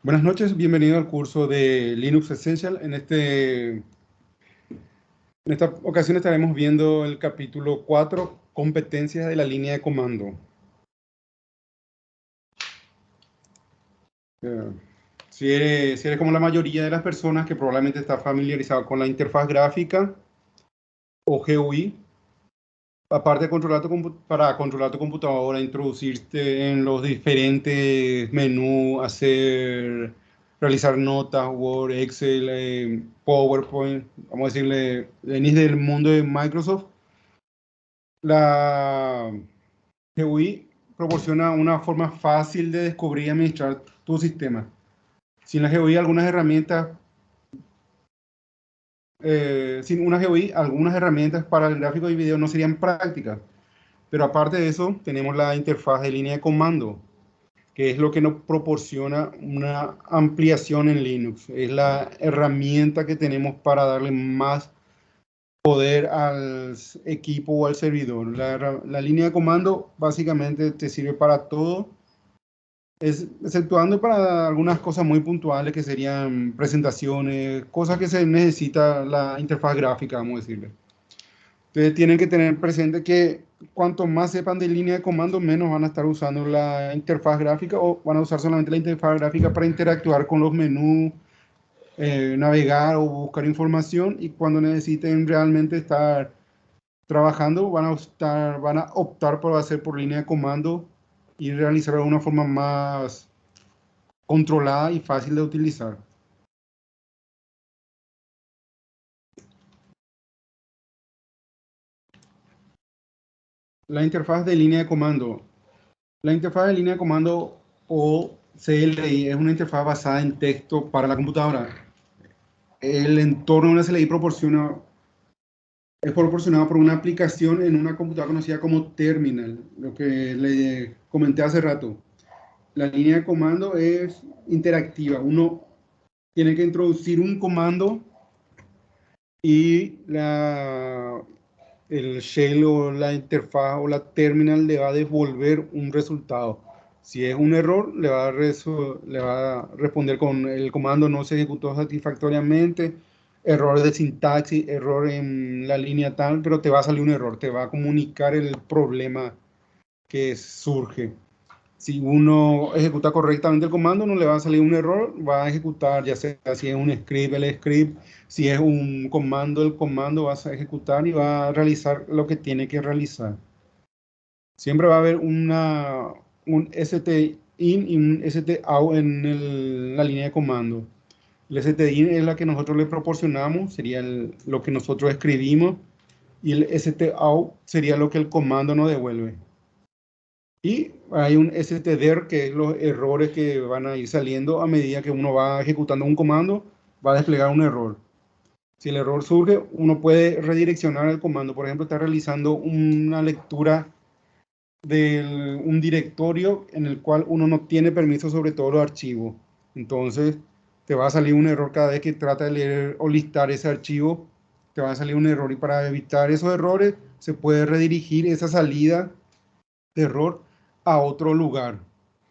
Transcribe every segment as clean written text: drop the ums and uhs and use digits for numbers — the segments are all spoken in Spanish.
Buenas noches, bienvenido al curso de Linux Essential. En esta ocasión estaremos viendo el capítulo 4, competencias de la línea de comando. Eh, si eres como la mayoría de las personas que probablemente está familiarizado con la interfaz gráfica o GUI, aparte de para controlar tu computadora, introducirte en los diferentes menús, realizar notas, Word, Excel, PowerPoint, vamos a decirle, venís del mundo de Microsoft. La GUI proporciona una forma fácil de descubrir y administrar tu sistema. Sin la GUI, sin una GUI, algunas herramientas para el gráfico y video no serían prácticas. Pero aparte de eso, tenemos la interfaz de línea de comando, que es lo que nos proporciona una ampliación en Linux. Es la herramienta que tenemos para darle más poder al equipo o al servidor. La línea de comando básicamente te sirve para todo, exceptuando para algunas cosas muy puntuales que serían presentaciones, cosas que se necesita la interfaz gráfica, vamos a decirle. Entonces tienen que tener presente que cuanto más sepan de línea de comando, menos van a estar usando la interfaz gráfica o van a usar solamente la interfaz gráfica para interactuar con los menús, navegar o buscar información, y cuando necesiten realmente estar trabajando van a optar por hacer por línea de comando y realizarlo de una forma más controlada y fácil de utilizar. La interfaz de línea de comando. La interfaz de línea de comando o CLI es una interfaz basada en texto para la computadora. El entorno de una CLI es proporcionado por una aplicación en una computadora conocida como terminal, lo que le comenté hace rato. La línea de comando es interactiva. Uno tiene que introducir un comando y el shell o la interfaz o la terminal le va a devolver un resultado. Si es un error, le va a responder con el comando no se ejecutó satisfactoriamente, error de sintaxis, error en la línea tal, pero te va a salir un error, te va a comunicar el problema que surge. Si uno ejecuta correctamente el comando, no le va a salir un error, va a ejecutar, ya sea si es un script, el script, si es un comando, el comando va a ejecutar y va a realizar lo que tiene que realizar. Siempre va a haber un ST in y un ST out en la línea de comando. El ST in es la que nosotros le proporcionamos, sería lo que nosotros escribimos, y el ST out sería lo que el comando nos devuelve. Y hay un stder, que es los errores que van a ir saliendo a medida que uno va ejecutando un comando, va a desplegar un error. Si el error surge, uno puede redireccionar el comando. Por ejemplo, está realizando una lectura de un directorio en el cual uno no tiene permiso sobre todos los archivos. Entonces, te va a salir un error cada vez que trata de leer o listar ese archivo. Te va a salir un error, y para evitar esos errores, se puede redirigir esa salida de error a otro lugar,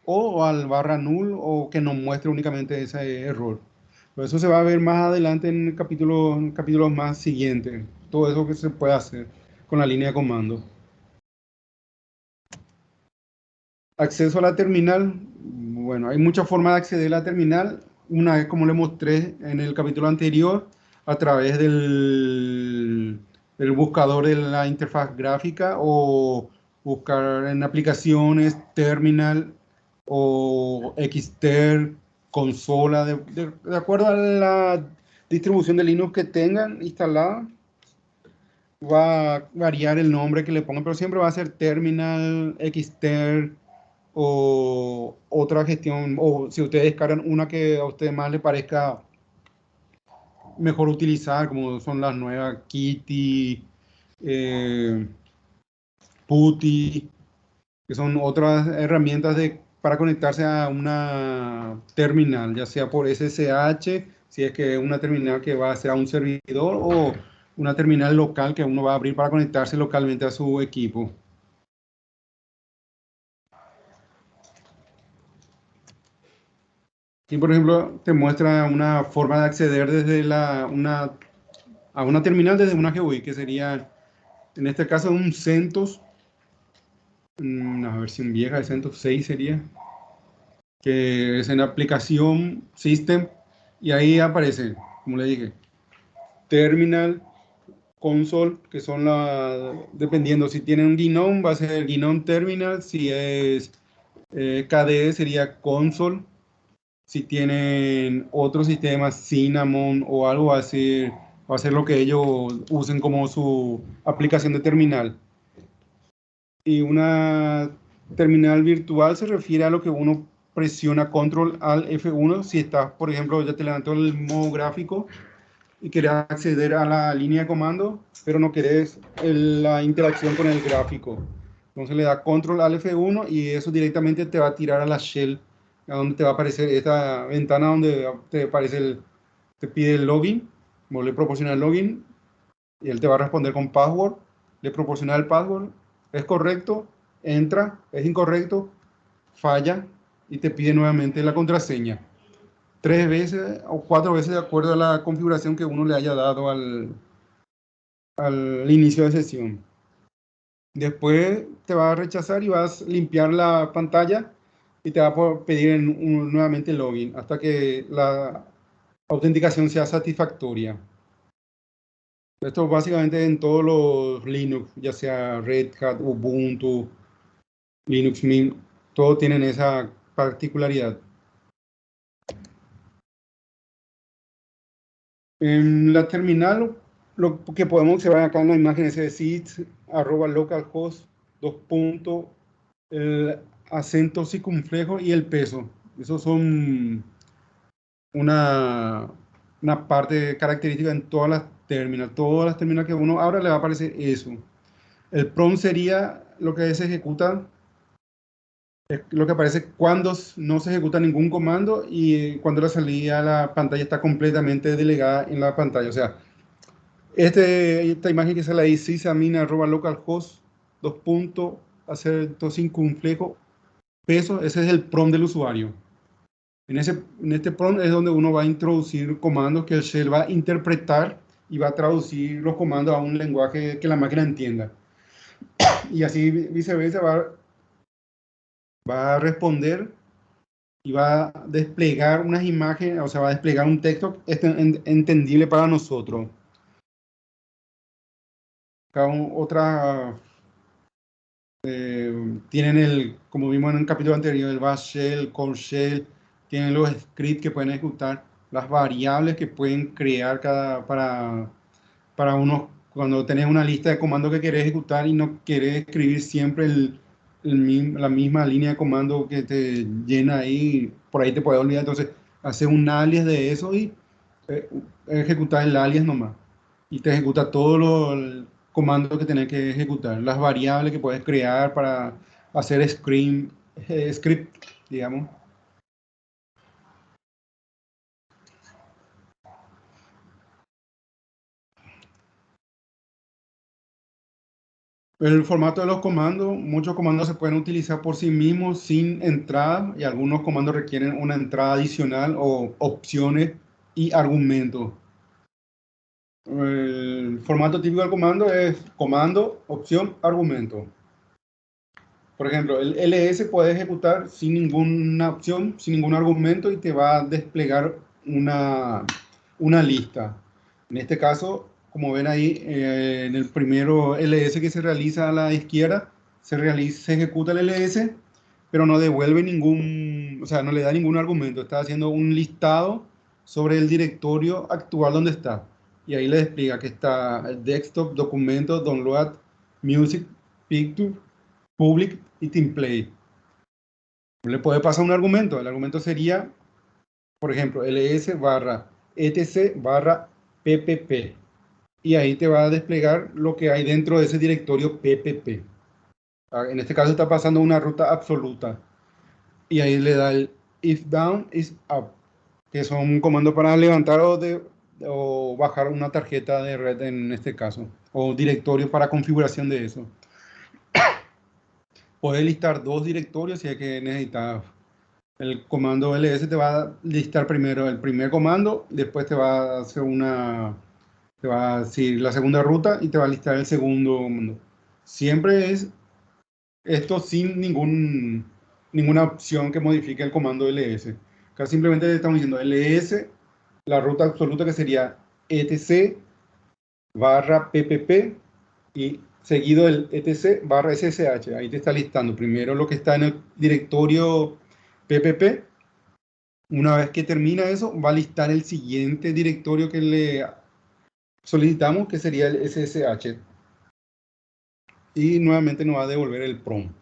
o al barra null, o que nos muestre únicamente ese error. Pero eso se va a ver más adelante en capítulos más siguientes, todo eso que se puede hacer con la línea de comando. Acceso a la terminal. Bueno, hay muchas formas de acceder a la terminal. Una es, como le mostré en el capítulo anterior, a través del buscador de la interfaz gráfica, o buscar en aplicaciones, terminal o Xter, consola, de acuerdo a la distribución de Linux que tengan instalada. Va a variar el nombre que le pongan, pero siempre va a ser terminal, Xter o otra gestión, o si ustedes descargan una que a ustedes más les parezca mejor utilizar, como son las nuevas Kitty, eh, Putty, que son otras herramientas para conectarse a una terminal, ya sea por SSH, si es que es una terminal que va a ser a un servidor, o una terminal local que uno va a abrir para conectarse localmente a su equipo. Aquí, por ejemplo, te muestra una forma de acceder desde a una terminal desde una GUI, que sería, en este caso, un CentOS, una versión vieja de CentOS 6 sería, que es en aplicación System, y ahí aparece, como le dije, Terminal, Console, que son dependiendo si tienen un GNOME, va a ser GNOME Terminal, si es KDE sería Console, si tienen otro sistema, Cinnamon o algo, va a ser lo que ellos usen como su aplicación de terminal. Y una terminal virtual se refiere a lo que uno presiona Control al F1 si estás, por ejemplo, ya te levantó el modo gráfico y querés acceder a la línea de comando, pero no querés la interacción con el gráfico. Entonces le da Control al F1 y eso directamente te va a tirar a la shell, a donde te va a aparecer esta ventana donde te aparece te pide el login, vos le proporcionas el login y él te va a responder con password, le proporciona el password, es correcto, entra, es incorrecto, falla y te pide nuevamente la contraseña. 3 veces o 4 veces de acuerdo a la configuración que uno le haya dado al inicio de sesión. Después te va a rechazar y vas a limpiar la pantalla y te va a pedir nuevamente login hasta que la autenticación sea satisfactoria. Esto básicamente en todos los Linux, ya sea Red Hat, Ubuntu, Linux Mint, todos tienen esa particularidad. En la terminal, lo que podemos observar acá en la imagen es seeds, arroba localhost, dos puntos, el acento circunflejo y el peso. Esos son una, una parte característica en todas las terminales. Todas las terminales que uno abra le va a aparecer eso. El prompt sería lo que se ejecuta, es lo que aparece cuando no se ejecuta ningún comando y cuando la salida a la pantalla está completamente delegada en la pantalla. O sea, esta imagen que sale ahí, sysadmin@localhost, dos puntos, acento circunflejo, peso, ese es el prompt del usuario. En este prompt es donde uno va a introducir comandos que el shell va a interpretar y va a traducir los comandos a un lenguaje que la máquina entienda. Y así viceversa va a responder y va a desplegar unas imágenes, o sea, va a desplegar un texto entendible para nosotros. Otra tienen como vimos en un capítulo anterior, el bash shell, core shell, tienen los scripts que pueden ejecutar, las variables que pueden crear para uno, cuando tenés una lista de comandos que querés ejecutar y no querés escribir siempre la misma línea de comando que te llena ahí, por ahí te puedes olvidar, entonces haces un alias de eso y eh, ejecutar el alias nomás y te ejecuta todo el comando que tenés que ejecutar, las variables que puedes crear para hacer script, digamos. El formato de los comandos, muchos comandos se pueden utilizar por sí mismos sin entrada y algunos comandos requieren una entrada adicional o opciones y argumentos. El formato típico del comando es comando, opción, argumento. Por ejemplo, el ls puede ejecutar sin ninguna opción, sin ningún argumento y te va a desplegar una lista. En este caso, como ven ahí, en el primero ls que se realiza a la izquierda, se ejecuta el ls, pero no devuelve ningún, o sea, no le da ningún argumento. Está haciendo un listado sobre el directorio actual donde está. Y ahí le despliega que está el desktop, documentos, download, music, picture, public y teamplay. Le puede pasar un argumento. El argumento sería, por ejemplo, ls barra etc barra ppp. Y ahí te va a desplegar lo que hay dentro de ese directorio ppp. En este caso está pasando una ruta absoluta. Y ahí le da el if down is up, que son un comando para levantar o bajar una tarjeta de red en este caso, o directorio para configuración de eso. Puedes listar dos directorios si es que necesitas El comando ls te va a listar primero el primer comando, después te va a hacer te va a decir la segunda ruta y te va a listar el segundo comando. Siempre es esto sin ninguna opción que modifique el comando ls. Acá simplemente estamos diciendo ls, la ruta absoluta que sería etc barra ppp y seguido el etc barra ssh. Ahí te está listando primero lo que está en el directorio ppp. Una vez que termina eso, va a listar el siguiente directorio que le solicitamos, que sería el ssh. Y nuevamente nos va a devolver el prompt.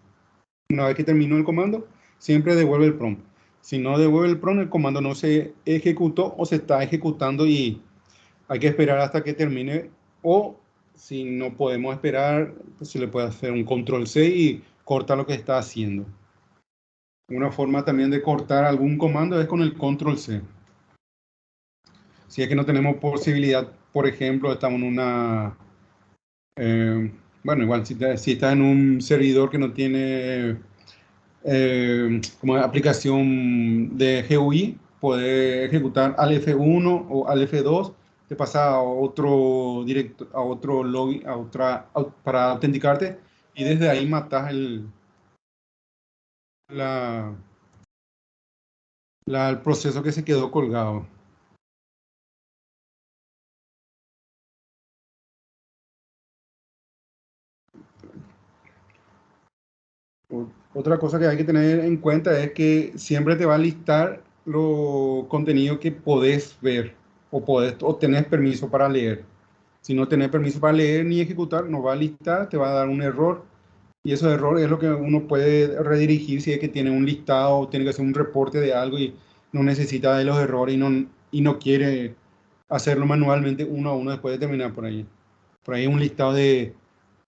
Una vez que terminó el comando, siempre devuelve el prompt. Si no devuelve el prompt, el comando no se ejecutó o se está ejecutando y hay que esperar hasta que termine. O si no podemos esperar, pues se le puede hacer un control C y corta lo que está haciendo. Una forma también de cortar algún comando es con el control C. Si es que no tenemos posibilidad, por ejemplo, estamos en una... bueno, igual si está en un servidor que no tiene como aplicación de GUI, puede ejecutar al F1 o al F2, te pasa a otro directo, a otro login, para autenticarte y desde ahí matas la, el proceso que se quedó colgado. Otra cosa que hay que tener en cuenta es que siempre te va a listar los contenidos que podés ver o tenés permiso para leer. Si no tenés permiso para leer ni ejecutar, no va a listar, te va a dar un error. Y esos errores es lo que uno puede redirigir si es que tiene un listado o tiene que hacer un reporte de algo y no necesita de los errores y no quiere hacerlo manualmente uno a uno después de terminar por ahí. Por ahí un listado de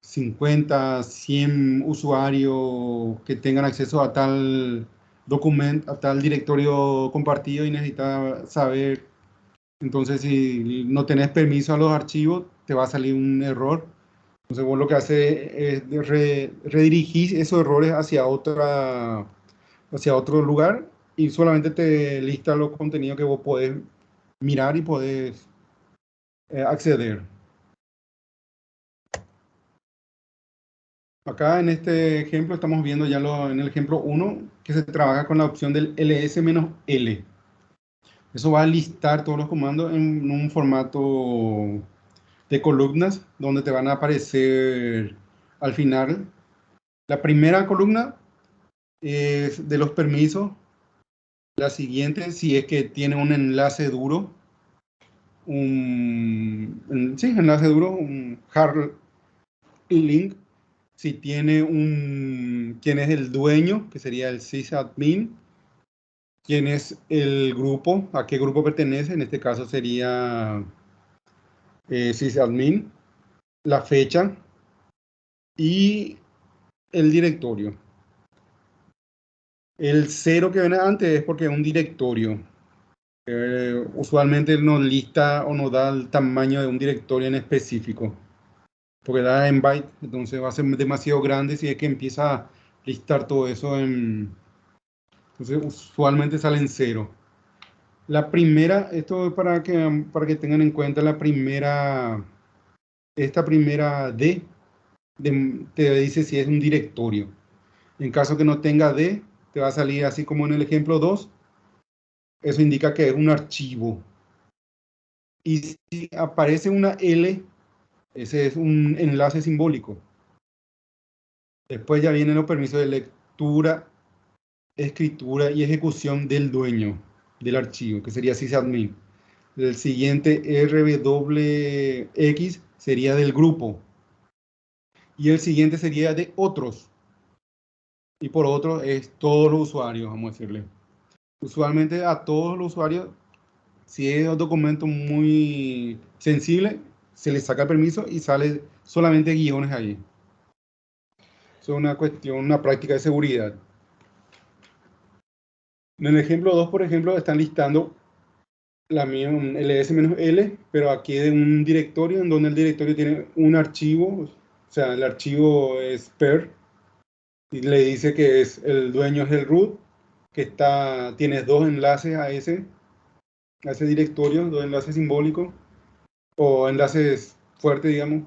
50, 100 usuarios que tengan acceso a tal documento, a tal directorio compartido y necesita saber. Entonces, si no tenés permiso a los archivos, te va a salir un error. Entonces, vos lo que haces es redirigir esos errores hacia otro lugar y solamente te lista los contenidos que vos podés mirar y podés acceder. Acá en este ejemplo estamos viendo ya en el ejemplo 1 que se trabaja con la opción del ls-l. Eso va a listar todos los comandos en un formato de columnas donde te van a aparecer al final. La primera columna es de los permisos. La siguiente, si es que tiene un enlace duro, sí, enlace duro, un hard link. Si tiene quién es el dueño, que sería el sysadmin, quién es el grupo, a qué grupo pertenece, en este caso sería sysadmin, la fecha y el directorio. El cero que viene antes es porque es un directorio. Usualmente nos lista o nos da el tamaño de un directorio en específico, porque da en byte, entonces va a ser demasiado grande si es que empieza a listar todo eso entonces usualmente sale en cero. La primera, esto es para que tengan en cuenta esta primera te dice si es un directorio. En caso que no tenga D, te va a salir así como en el ejemplo 2. Eso indica que es un archivo. Y si aparece una L, ese es un enlace simbólico. Después ya vienen los permisos de lectura, escritura y ejecución del dueño del archivo, que sería sysadmin. El siguiente RWX sería del grupo. Y el siguiente sería de otros. Y por otro es todos los usuarios, vamos a decirle. Usualmente a todos los usuarios, si es un documento muy sensible, se les saca el permiso y sale solamente guiones ahí. Eso es una cuestión, una práctica de seguridad. En el ejemplo 2, por ejemplo, están listando la mía, un ls-l, pero aquí de un directorio en donde el directorio tiene un archivo, o sea, el archivo es per, y le dice que el dueño es el root, que tienes dos enlaces a ese directorio, dos enlaces simbólicos o enlaces fuertes, digamos,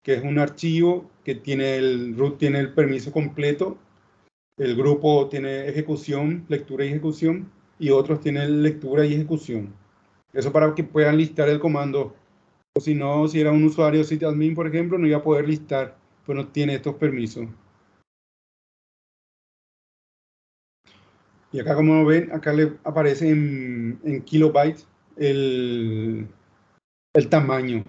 que es un archivo que tiene el root, tiene el permiso completo, el grupo tiene ejecución, lectura y ejecución, y otros tienen lectura y ejecución. Eso para que puedan listar el comando. O si no, si era un usuario sysadmin, por ejemplo, no iba a poder listar, pues no tiene estos permisos. Y acá, como ven, acá le aparece en kilobytes el tamaño.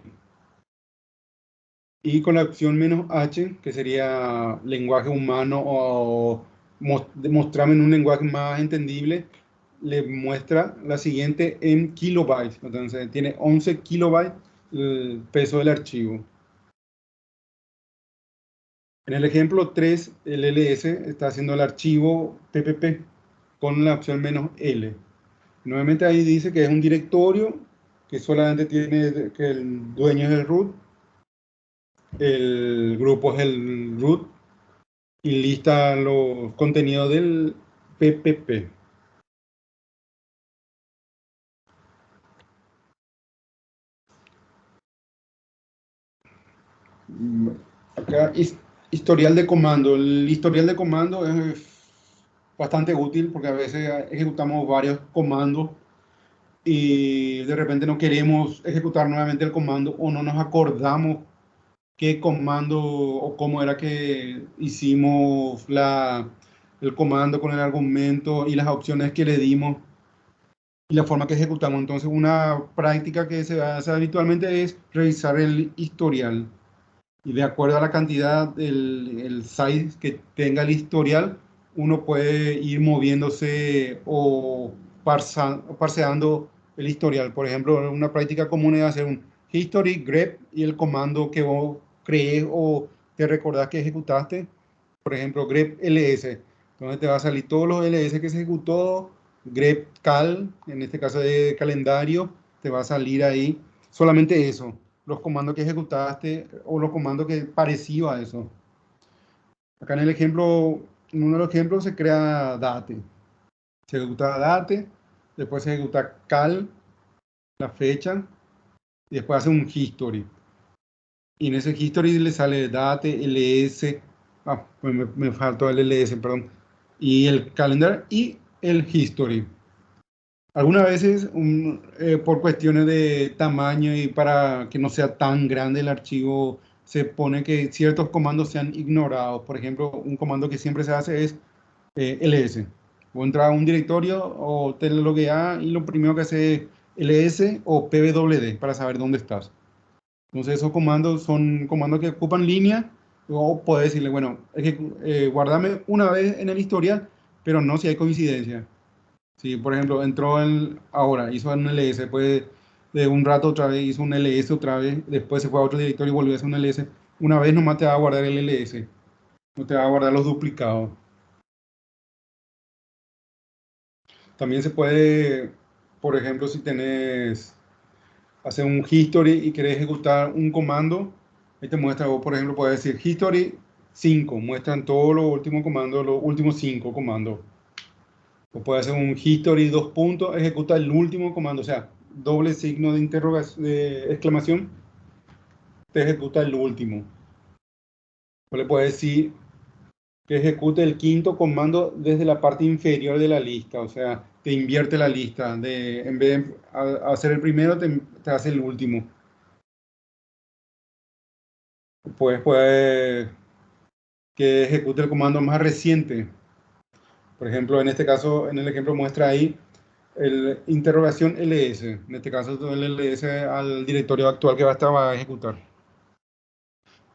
Y con la opción "-h", que sería lenguaje humano o mostrarme en un lenguaje más entendible, le muestra la siguiente en kilobytes. Entonces tiene 11 kilobytes el peso del archivo. En el ejemplo 3, el ls está haciendo el archivo ppp con la opción "-l". Nuevamente ahí dice que es un directorio que solamente tiene, que el dueño es el root, el grupo es el root, y lista los contenidos del PPP. Acá, historial de comando. El historial de comando es bastante útil porque a veces ejecutamos varios comandos y de repente no queremos ejecutar nuevamente el comando o no nos acordamos qué comando o cómo era que hicimos el comando con el argumento y las opciones que le dimos y la forma que ejecutamos. Entonces, una práctica que se hace habitualmente es revisar el historial. Y de acuerdo a la cantidad, el size que tenga el historial, uno puede ir moviéndose o parseando el historial. Por ejemplo, una práctica común es hacer un history grep y el comando que vos crees o te recordás que ejecutaste. Por ejemplo, grep ls. Entonces te va a salir todos los ls que se ejecutó. Grep cal, en este caso de calendario, te va a salir ahí solamente eso, los comandos que ejecutaste o los comandos que parecido a eso. Acá en el ejemplo, en uno de los ejemplos se crea date. Se ejecuta date, después se ejecuta cal, la fecha, y después hace un history. Y en ese history le sale date, ls, pues me faltó el ls, perdón, y el calendar y el history. Algunas veces, por cuestiones de tamaño y para que no sea tan grande el archivo, se pone que ciertos comandos sean ignorados. Por ejemplo, un comando que siempre se hace es ls. O entrar a un directorio o te loguea y lo primero que hace es ls o pwd para saber dónde estás. Entonces, esos comandos son comandos que ocupan línea. O puedes decirle, bueno, guardame una vez en el historial, pero no si hay coincidencia. Si, por ejemplo, entró ahora, hizo un ls, después de un rato otra vez hizo un ls otra vez, después se fue a otro directorio y volvió a hacer un ls. Una vez nomás te va a guardar el ls, no te va a guardar los duplicados. También se puede, por ejemplo, si tenés, hacer un history y querés ejecutar un comando, ahí te muestra, vos, por ejemplo, puedes decir history 5, muestran todos los últimos comandos, los últimos 5 comandos. O puede hacer un history 2 puntos, ejecuta el último comando, o sea, doble signo de interrogación, de exclamación, te ejecuta el último. O le puede decir que ejecute el quinto comando desde la parte inferior de la lista, o sea, te invierte la lista, en vez de hacer el primero, te hace el último. Pues puede que ejecute el comando más reciente. Por ejemplo, en este caso, en el ejemplo muestra ahí el interrogación ls, en este caso el ls al directorio actual que va a ejecutar.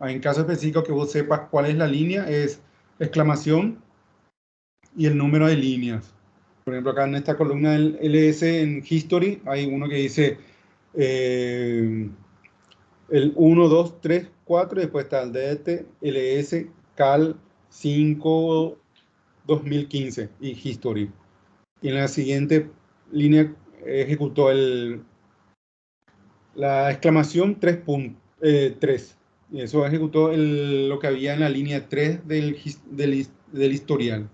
En caso específico que vos sepas cuál es la línea, es exclamación y el número de líneas. Por ejemplo, acá en esta columna del ls en history hay uno que dice el 1, 2, 3, 4, y después está el dt, ls, cal 5, 2015 y history. Y en la siguiente línea ejecutó la exclamación 3. Y eso ejecutó lo que había en la línea 3 del historial.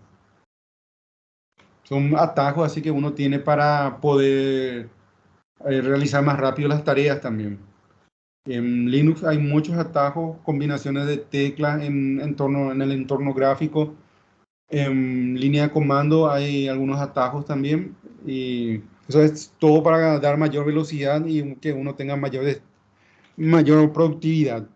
Son atajos así que uno tiene para poder realizar más rápido las tareas también. En Linux hay muchos atajos, combinaciones de teclas en el entorno gráfico. En línea de comando hay algunos atajos también. Y eso es todo para dar mayor velocidad y que uno tenga mayor productividad.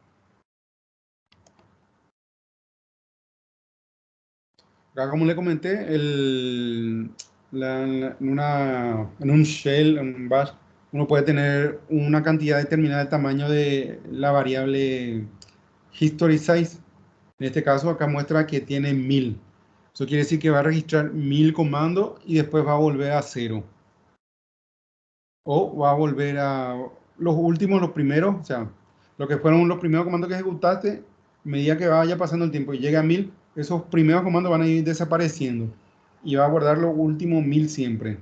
Acá, como le comenté, en un shell, en un bash, uno puede tener una cantidad determinada de tamaño de la variable history size. En este caso, acá muestra que tiene 1000. Eso quiere decir que va a registrar 1000 comandos y después va a volver a cero. O va a volver a los últimos, los primeros, o sea, lo que fueron los primeros comandos que ejecutaste, a medida que vaya pasando el tiempo y llegue a 1000, esos primeros comandos van a ir desapareciendo y va a guardar los últimos 1000 siempre.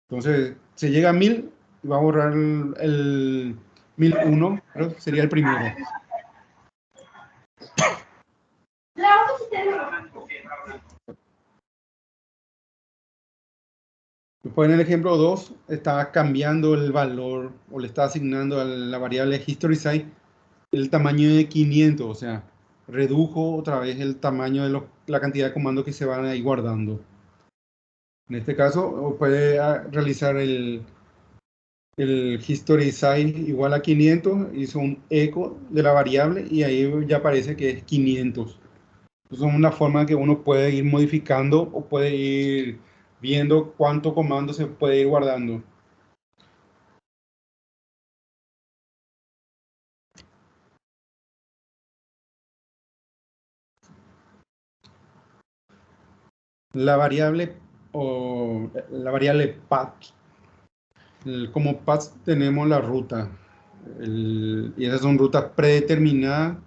Entonces, se llega a 1000 y va a borrar el 1001, pero sería el primero. Después en el ejemplo 2 está cambiando el valor o le está asignando a la variable history size el tamaño de 500, o sea, redujo otra vez el tamaño de la cantidad de comandos que se van a ir guardando. En este caso, puede realizar el history size igual a 500, hizo un eco de la variable y ahí ya aparece que es 500. Entonces, es una forma que uno puede ir modificando o puede ir viendo cuánto comando se puede ir guardando. La variable o la variable path. Como path tenemos la ruta. Y esas son rutas predeterminadas.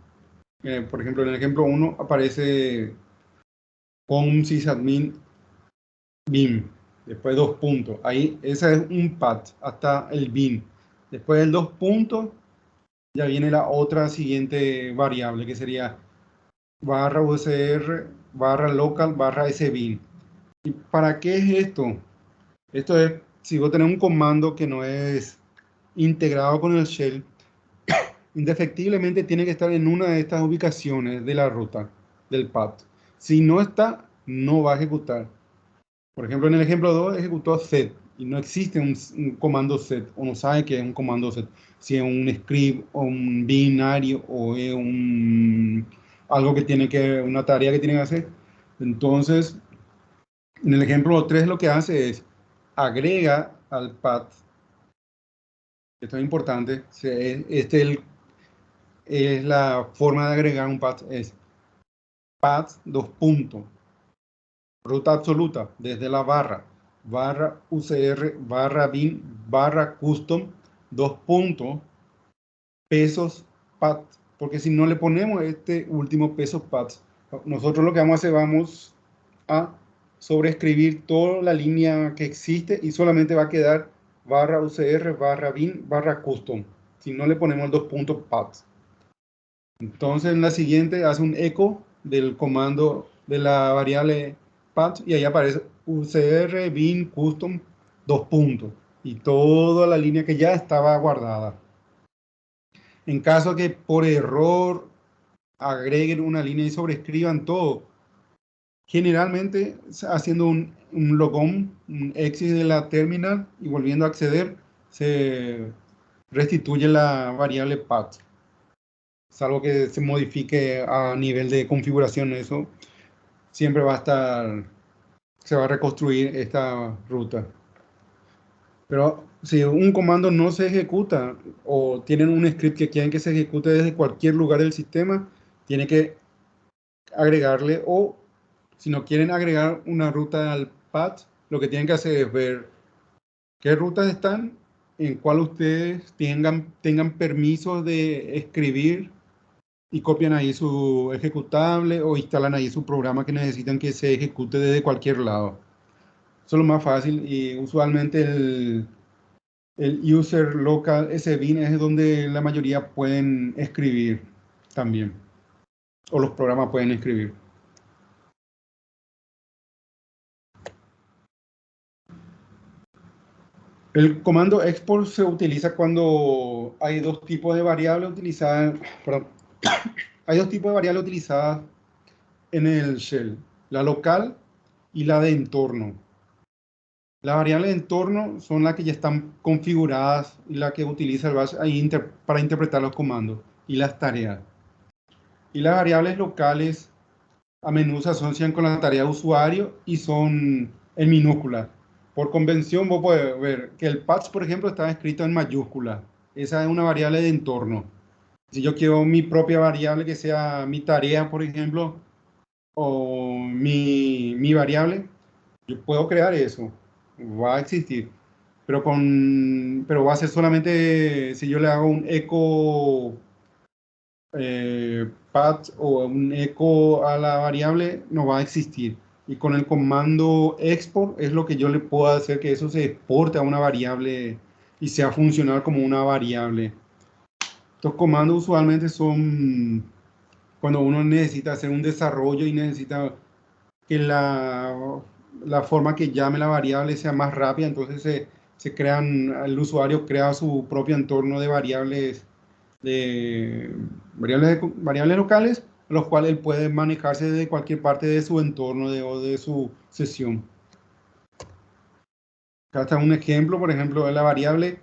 Por ejemplo, en el ejemplo 1 aparece con sysadmin bin. Después dos puntos. Ahí, ese es un path hasta el bin. Después del dos puntos, ya viene la otra siguiente variable que sería barra UCR, barra local, barra sbin. ¿Y para qué es esto? Esto es, si vos tenés un comando que no es integrado con el shell, indefectiblemente tiene que estar en una de estas ubicaciones de la ruta del path. Si no está, no va a ejecutar. Por ejemplo, en el ejemplo 2 ejecutó set y no existe un comando set, o no sabe que es un comando set, si es un script o un binario o es algo que tiene una tarea que tiene que hacer. Entonces, en el ejemplo 3 lo que hace es agrega al path. Esto es importante. Es la forma de agregar un path, es path, dos puntos, ruta absoluta, desde la barra UCR, barra bin, barra custom, dos puntos, pesos path, porque si no le ponemos este último peso path, nosotros lo que vamos a hacer, vamos a sobreescribir toda la línea que existe y solamente va a quedar barra UCR, barra bin, barra custom, si no le ponemos dos puntos path. Entonces en la siguiente hace un eco del comando de la variable path y ahí aparece UCR bin custom dos puntos y toda la línea que ya estaba guardada. En caso que por error agreguen una línea y sobrescriban todo, generalmente haciendo un logon, un exit de la terminal y volviendo a acceder, se restituye la variable path. Salvo que se modifique a nivel de configuración, eso siempre va a estar, se va a reconstruir esta ruta. Pero si un comando no se ejecuta o tienen un script que quieren que se ejecute desde cualquier lugar del sistema, tiene que agregarle, o si no quieren agregar una ruta al path, lo que tienen que hacer es ver qué rutas están, en cuál ustedes tengan permiso de escribir y copian ahí su ejecutable o instalan ahí su programa que necesitan que se ejecute desde cualquier lado. Eso es lo más fácil y usualmente el user local sbin es donde la mayoría pueden escribir también, o los programas pueden escribir. El comando export se utiliza cuando hay dos tipos de variables utilizadas, perdón, hay dos tipos de variables utilizadas en el shell, la local y la de entorno. Las variables de entorno son las que ya están configuradas y la que utiliza el bash ahí para interpretar los comandos y las tareas. Y las variables locales a menudo se asocian con la tarea de usuario y son en minúsculas. Por convención, vos podés ver que el patch, por ejemplo, está escrito en mayúscula. Esa es una variable de entorno. Si yo quiero mi propia variable que sea mi tarea, por ejemplo, o mi variable, yo puedo crear eso. Va a existir. Pero va a ser solamente si yo le hago un eco path o un eco a la variable, no va a existir. Y con el comando export es lo que yo le puedo hacer que eso se exporte a una variable y sea funcional como una variable. Estos comandos usualmente son cuando uno necesita hacer un desarrollo y necesita que la forma que llame la variable sea más rápida, entonces el usuario crea su propio entorno de variables locales, los cuales él puede manejarse de cualquier parte de su entorno o de su sesión. Acá está un ejemplo, por ejemplo, de la variable,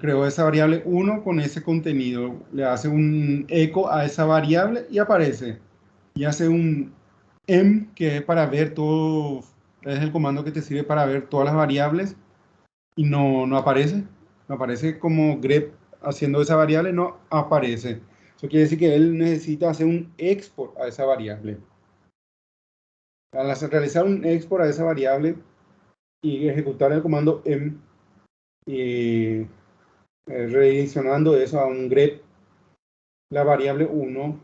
creó esa variable 1 con ese contenido, le hace un eco a esa variable y aparece. Y hace un que es para ver todo, es el comando que te sirve para ver todas las variables y no aparece. No aparece como grep haciendo esa variable, no aparece. Eso quiere decir que él necesita hacer un export a esa variable. Al realizar un export a esa variable y ejecutar el comando y redireccionando eso a un grep, la variable 1,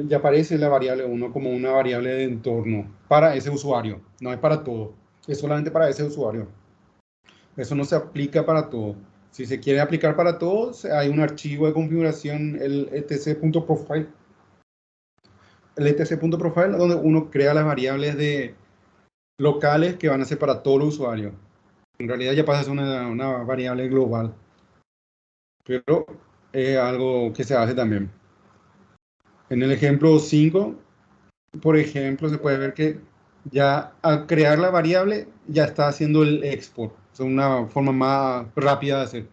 ya aparece la variable 1 como una variable de entorno para ese usuario, no es para todo, es solamente para ese usuario. Eso no se aplica para todo. Si se quiere aplicar para todos, hay un archivo de configuración, el etc.profile, donde uno crea las variables locales que van a ser para todos los usuarios. En realidad ya pasa a ser una variable global, pero es algo que se hace también. En el ejemplo 5, por ejemplo, se puede ver que ya al crear la variable ya está haciendo el export. Es una forma más rápida de hacer.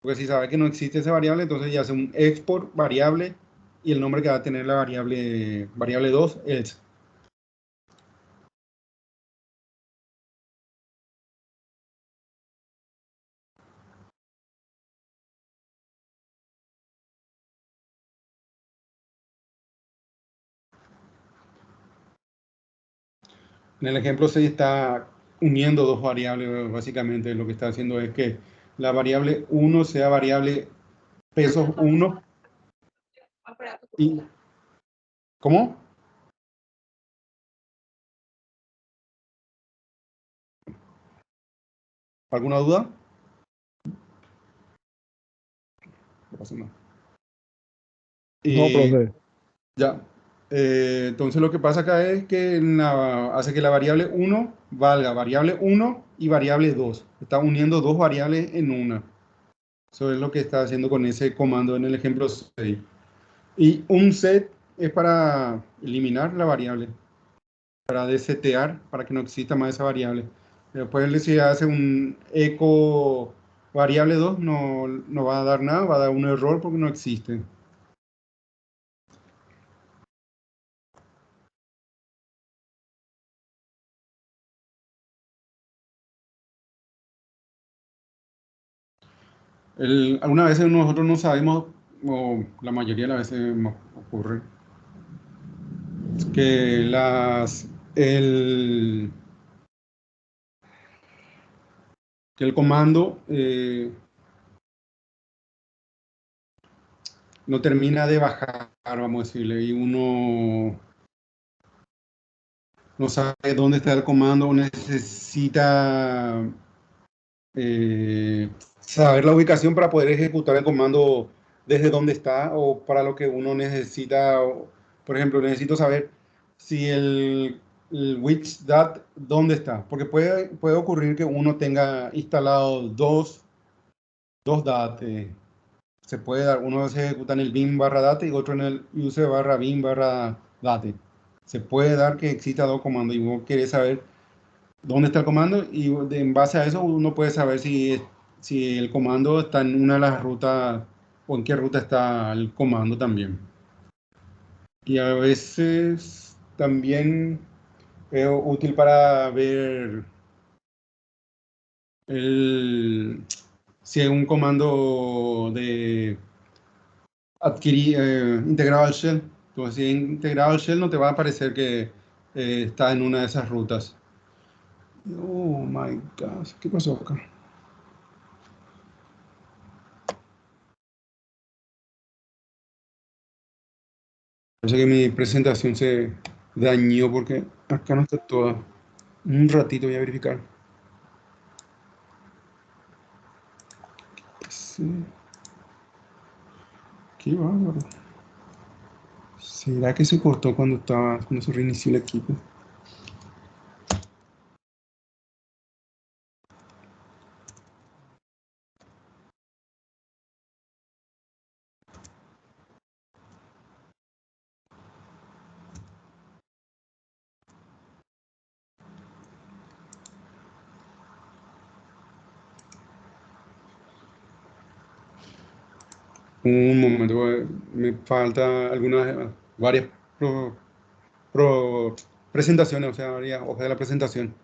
Porque si sabe que no existe esa variable, entonces ya hace un export variable y el nombre que va a tener la variable 2 es. En el ejemplo 6 está uniendo dos variables, básicamente lo que está haciendo es que la variable 1 sea variable pesos 1 y ¿cómo? ¿Alguna duda? No pasa nada. No, profe. Ya. Entonces lo que pasa acá es que hace que la variable 1 valga variable 1 y variable 2. Está uniendo dos variables en una. Eso es lo que está haciendo con ese comando en el ejemplo 6. Y un set es para eliminar la variable, para desetear, para que no exista más esa variable. Después si hace un eco variable 2, no va a dar nada, va a dar un error porque no existe. Algunas veces nosotros no sabemos, o la mayoría de las veces nos ocurre, que que el comando no termina de bajar, vamos a decirle, y uno no sabe dónde está el comando, necesita saber la ubicación para poder ejecutar el comando desde donde está o para lo que uno necesita. Por ejemplo, necesito saber si el which dat, ¿dónde está? Porque puede ocurrir que uno tenga instalado dos dat. Se puede dar, uno se ejecuta en el bin barra date y otro en el use barra bin barra date. Se puede dar que exista dos comandos y uno quiere saber dónde está el comando y en base a eso uno puede saber si el comando está en una de las rutas o en qué ruta está el comando también. Y a veces también es útil para ver si es un comando de adquirir integrado al shell. Entonces, si es integrado al shell, no te va a aparecer que está en una de esas rutas. Oh my God, ¿qué pasó acá? Parece que mi presentación se dañó porque acá no está toda. Un ratito voy a verificar. Sí, qué bárbaro. ¿Será que se cortó cuando se reinició el equipo? Un momento, me falta varias pro- pro- presentaciones, o sea, varias hojas de la presentación.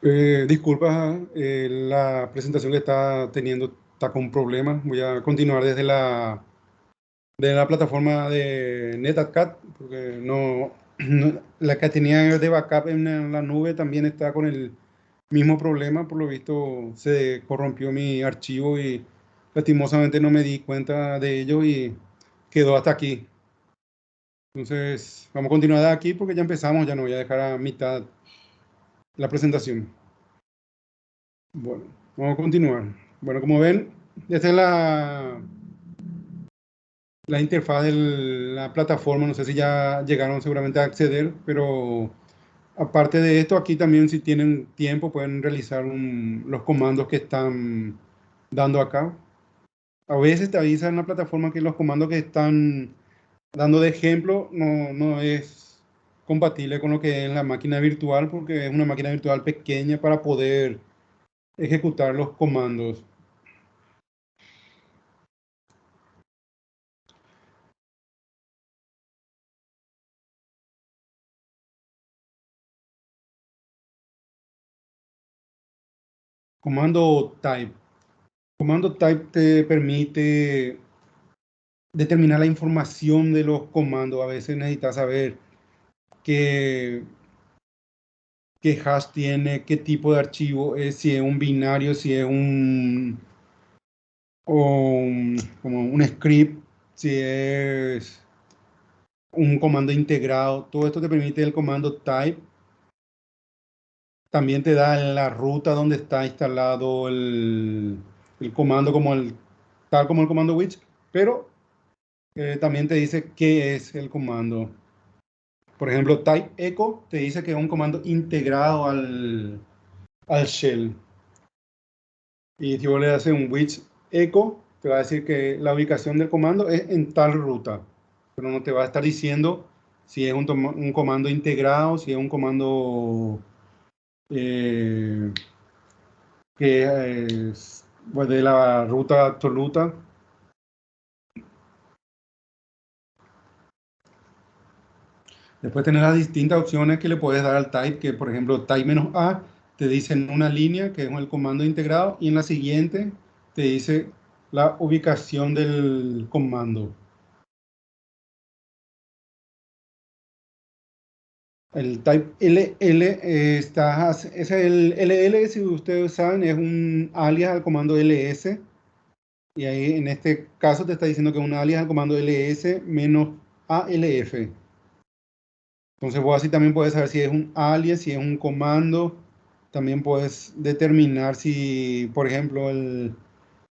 Disculpa, la presentación que está teniendo está con problemas. Voy a continuar de la plataforma de NetApp, porque la que tenía de backup en la nube también está con el mismo problema. Por lo visto se corrompió mi archivo y lastimosamente no me di cuenta de ello y quedó hasta aquí. Entonces vamos a continuar de aquí porque ya empezamos, ya no voy a dejar a mitad la presentación. Bueno, vamos a continuar. Bueno, como ven, esta es la interfaz de la plataforma. No sé si ya llegaron seguramente a acceder, pero aparte de esto, aquí también si tienen tiempo pueden realizar los comandos que están dando acá. A veces te avisa en la plataforma que los comandos que están dando de ejemplo no es compatible con lo que es la máquina virtual, porque es una máquina virtual pequeña para poder ejecutar los comandos. Comando type. Comando type te permite determinar la información de los comandos. A veces necesitas saber qué, qué hash tiene, qué tipo de archivo es, si es un binario, si es como un script, si es un comando integrado. Todo esto te permite el comando type. También te da la ruta donde está instalado el comando, tal como el comando which, pero también te dice qué es el comando. Por ejemplo, type echo te dice que es un comando integrado al shell. Y si vos le haces un which echo, te va a decir que la ubicación del comando es en tal ruta, pero no te va a estar diciendo si es un comando integrado, si es un comando eh, que es pues, de la ruta absoluta. Después tenés las distintas opciones que le puedes dar al type, que por ejemplo type-a te dice en una línea, que es el comando integrado, y en la siguiente te dice la ubicación del comando. El type LL es el LL, si ustedes saben, es un alias al comando ls, y ahí en este caso te está diciendo que es un alias al comando ls menos ALF. Entonces vos así también puedes saber si es un alias, si es un comando. También puedes determinar si, por ejemplo, el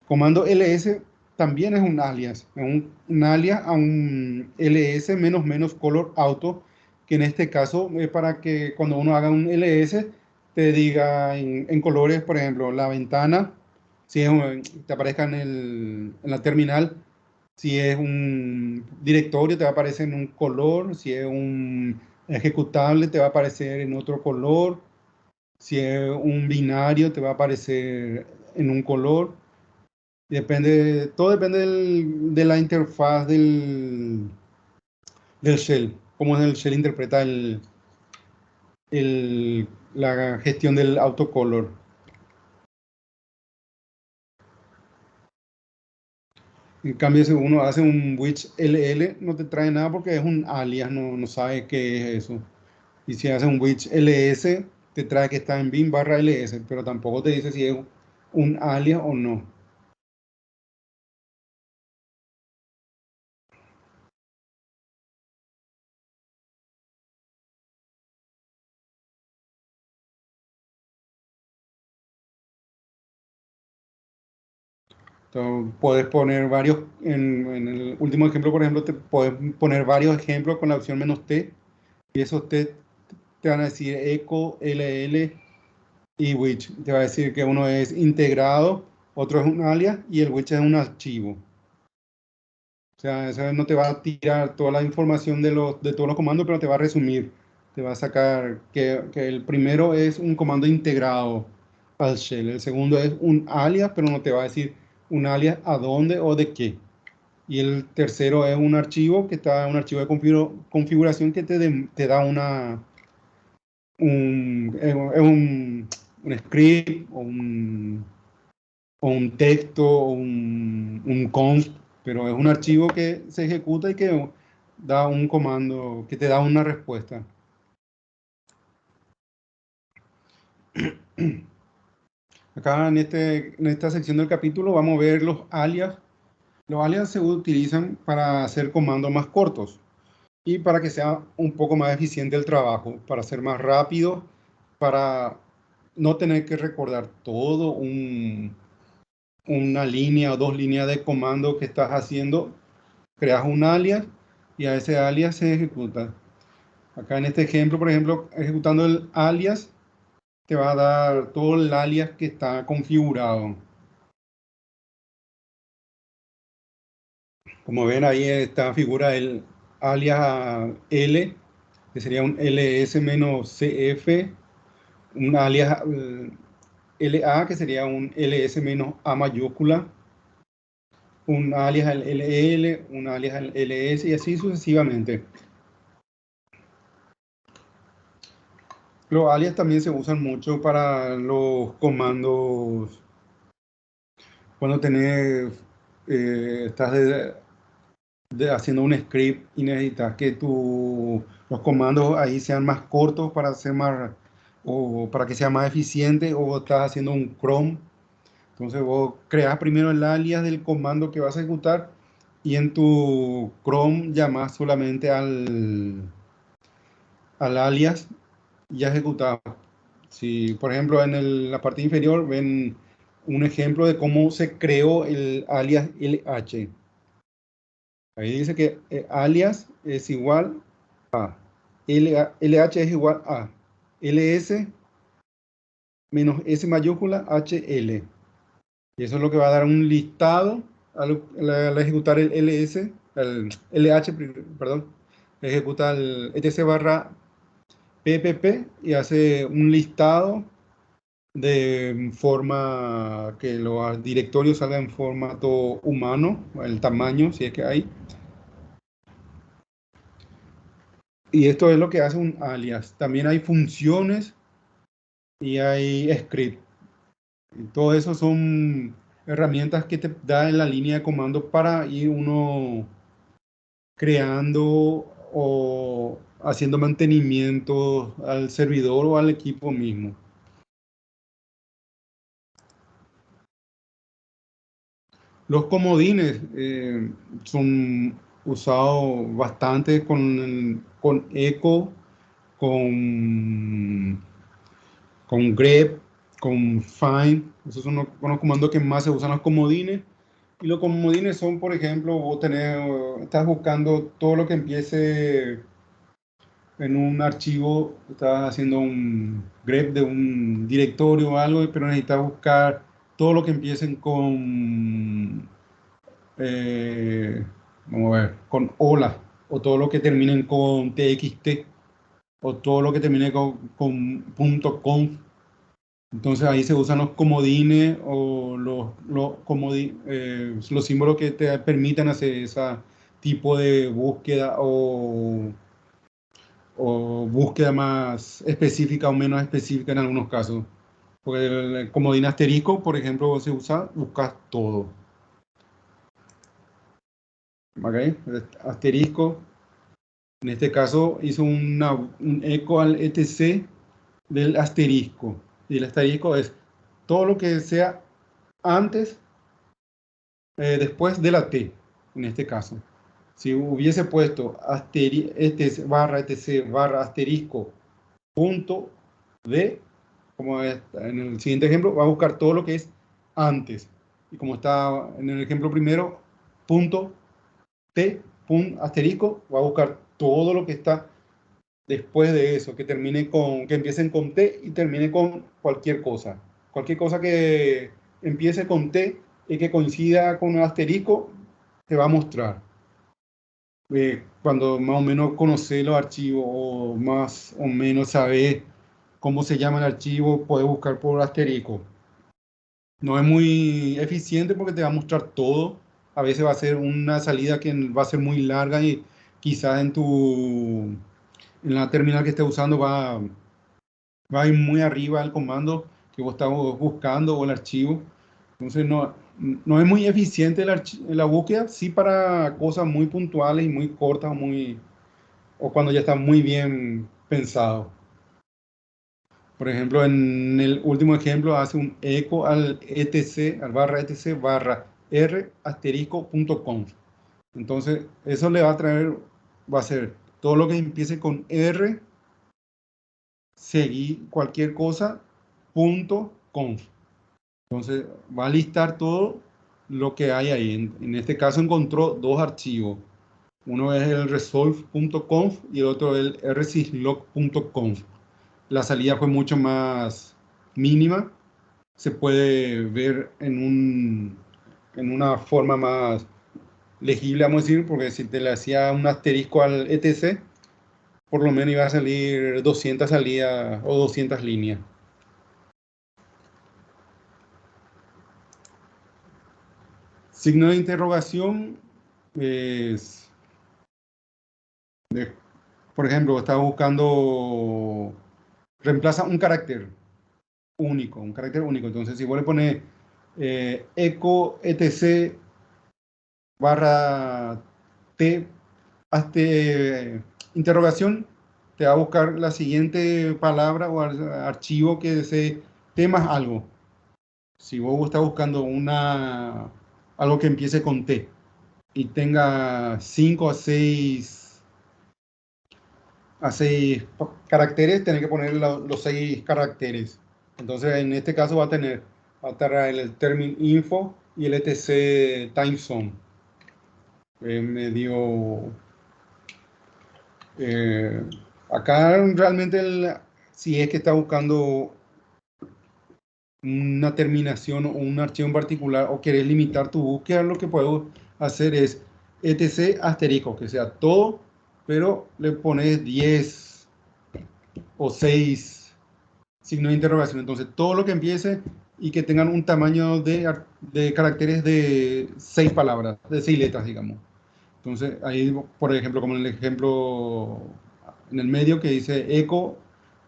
comando ls también es un alias. Es un alias a un ls menos menos color auto, que en este caso es para que cuando uno haga un ls te diga en colores, por ejemplo, la ventana, si es te aparezca en la terminal. Si es un directorio, te va a aparecer en un color. Si es un ejecutable, te va a aparecer en otro color. Si es un binario, te va a aparecer en un color. Todo depende de la interfaz del shell. Cómo el shell interpreta la gestión del autocolor. En cambio, si uno hace un witch LL, no te trae nada porque es un alias, no sabe qué es eso. Y si hace un witch ls, te trae que está en bin/ls, pero tampoco te dice si es un alias o no. Entonces, puedes poner varios, en el último ejemplo, por ejemplo, te puedes poner varios ejemplos con la opción "-t", y esos t te van a decir echo, ll y which. Te va a decir que uno es integrado, otro es un alias y el which es un archivo. O sea, eso no te va a tirar toda la información de todos los comandos, pero te va a resumir. Te va a sacar que el primero es un comando integrado al shell. El segundo es un alias, pero no te va a decir un alias a dónde o de qué. Y el tercero es un archivo un archivo de configuración que te da es script o un texto o un const, pero es un archivo que se ejecuta y que da un comando, que te da una respuesta. Acá en esta sección del capítulo vamos a ver los alias. Los alias se utilizan para hacer comandos más cortos y para que sea un poco más eficiente el trabajo, para ser más rápido, para no tener que recordar todo una línea o dos líneas de comando que estás haciendo. Creas un alias y a ese alias se ejecuta. Acá en este ejemplo, por ejemplo, ejecutando el alias, te va a dar todo el alias que está configurado. Como ven, ahí está figura el alias L, que sería un ls-cf, un alias LA, que sería un ls-a mayúscula, un alias al LL, un alias al LS y así sucesivamente. Los alias también se usan mucho para los comandos cuando estás haciendo un script y necesitas que los comandos ahí sean más cortos para hacer más o para que sea más eficiente, o estás haciendo un cron. Entonces vos creas primero el alias del comando que vas a ejecutar y en tu cron llamas solamente al alias y ya ejecutado. Si, por ejemplo, en la parte inferior ven un ejemplo de cómo se creó el alias LH. Ahí dice que alias es igual a LH es igual a LS menos S mayúscula HL. Y eso es lo que va a dar un listado al ejecutar el LS, el LH, perdón, ejecuta el etc barra PPP y hace un listado de forma que los directorios salgan en formato humano, el tamaño, si es que hay. Y esto es lo que hace un alias. También hay funciones y hay script. Y todo eso son herramientas que te da en la línea de comando para ir uno creando o haciendo mantenimiento al servidor o al equipo mismo. Los comodines son usados bastante con echo, con grep, con find. Esos son los comandos que más se usan los comodines. Y los comodines son, por ejemplo, estás buscando todo lo que empiece en un archivo, estás haciendo un grep de un directorio o algo, pero necesitas buscar todo lo que empiecen vamos a ver, con hola, o todo lo que terminen con txt, o todo lo que termine con .conf. Entonces ahí se usan los comodines o los símbolos que te permitan hacer ese tipo de búsqueda o búsqueda más específica o menos específica en algunos casos. Porque el comodín asterisco, por ejemplo, se usa, buscas todo. ¿Okay? Asterisco, en este caso hizo un eco al etc del asterisco. Y el asterisco es todo lo que sea antes, después de la T, en este caso. Si hubiese puesto barra etc barra asterisco punto D, como en el siguiente ejemplo, va a buscar todo lo que es antes. Y como está en el ejemplo primero, punto T, asterisco, va a buscar todo lo que está después de eso, que empiecen con T y termine con cualquier cosa. Cualquier cosa que empiece con T y que coincida con un asterisco, te va a mostrar. Cuando más o menos conoces los archivos o más o menos sabes cómo se llama el archivo, puedes buscar por asterisco. No es muy eficiente porque te va a mostrar todo. A veces va a ser una salida que va a ser muy larga y quizás en la terminal que estés usando va a ir muy arriba el comando que vos estás buscando o el archivo. Entonces no es muy eficiente la búsqueda, sí para cosas muy puntuales y muy cortas o cuando ya está muy bien pensado. Por ejemplo, en el último ejemplo hace un eco al etc, al barra etc barra r asterisco.conf. Entonces, eso le va a traer, va a ser todo lo que empiece con R, seguir cualquier cosa, punto conf. Entonces, va a listar todo lo que hay ahí. En este caso encontró dos archivos. Uno es el resolve.conf y el otro el rsyslog.conf. La salida fue mucho más mínima. Se puede ver en una forma más legible, vamos a decir, porque si te le hacía un asterisco al etc, por lo menos iba a salir 200 salidas o 200 líneas. Signo de interrogación es, por ejemplo, estaba buscando, reemplaza un carácter único, un carácter único. Entonces, si vos le pones eco etc barra t hasta interrogación, te va a buscar la siguiente palabra o archivo que desee temas algo. Si vos estás buscando algo que empiece con T y tenga 5 a 6 caracteres, tenés que poner los 6 caracteres. Entonces, en este caso va a estar el término info y el etc time zone. Medio acá realmente si es que está buscando una terminación o un archivo en particular o querés limitar tu búsqueda, lo que puedo hacer es etc asterisco, que sea todo, pero le pones 10 o 6 signos de interrogación. Entonces, todo lo que empiece y que tengan un tamaño de caracteres de 6 palabras, de 6 letras, digamos. Entonces, ahí, por ejemplo, como en el ejemplo en el medio que dice eco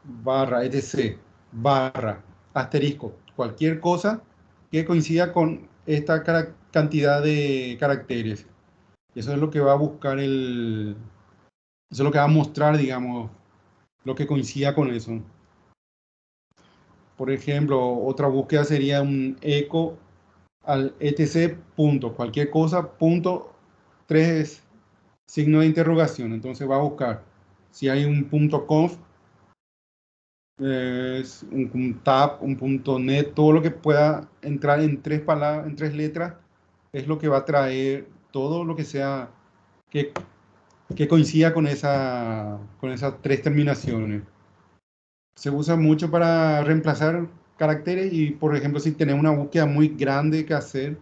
barra etc barra asterisco, cualquier cosa que coincida con esta cantidad de caracteres. Y eso es lo que va a buscar eso es lo que va a mostrar, digamos, lo que coincida con eso. Por ejemplo, otra búsqueda sería un eco al etc punto, cualquier cosa, punto, 3 signo de interrogación. Entonces va a buscar si hay un punto conf, es un tab, un punto net, todo lo que pueda entrar en 3 palabras, en 3 letras, es lo que va a traer todo lo que sea que, que coincida con esas 3 terminaciones. Se usa mucho para reemplazar caracteres y, por ejemplo, si tenés una búsqueda muy grande que hacer,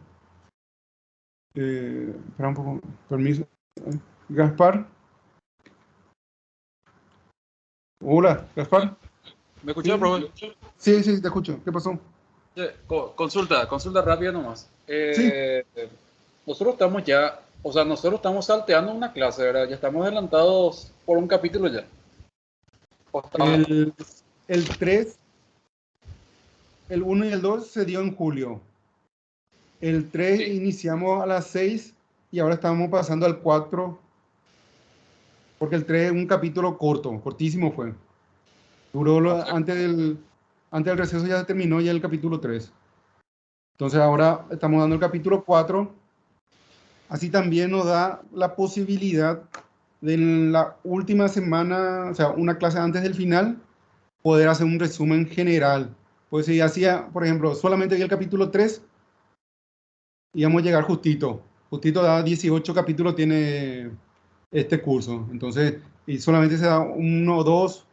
espera un poco, permiso, Gaspar. Hola, Gaspar. ¿Me escuchó, profe? Sí, sí, te escucho. ¿Qué pasó? Consulta rápida nomás. Sí, Nosotros estamos ya, o sea, nosotros estamos salteando una clase, ¿verdad? Ya estamos adelantados por un capítulo ya. el, el 3, el 1 y el 2 se dio en julio. El 3 Sí. iniciamos a las 6 y ahora estamos pasando al 4, porque el 3 es un capítulo corto, cortísimo fue. Duró O sea, antes del receso ya se terminó ya el capítulo 3. Entonces ahora estamos dando el capítulo 4. Así también nos da la posibilidad de en la última semana, o sea, una clase antes del final, poder hacer un resumen general. Pues si hacía, por ejemplo, solamente el capítulo 3, íbamos a llegar justito. Justito da 18 capítulos tiene este curso. Entonces, y solamente se da uno o dos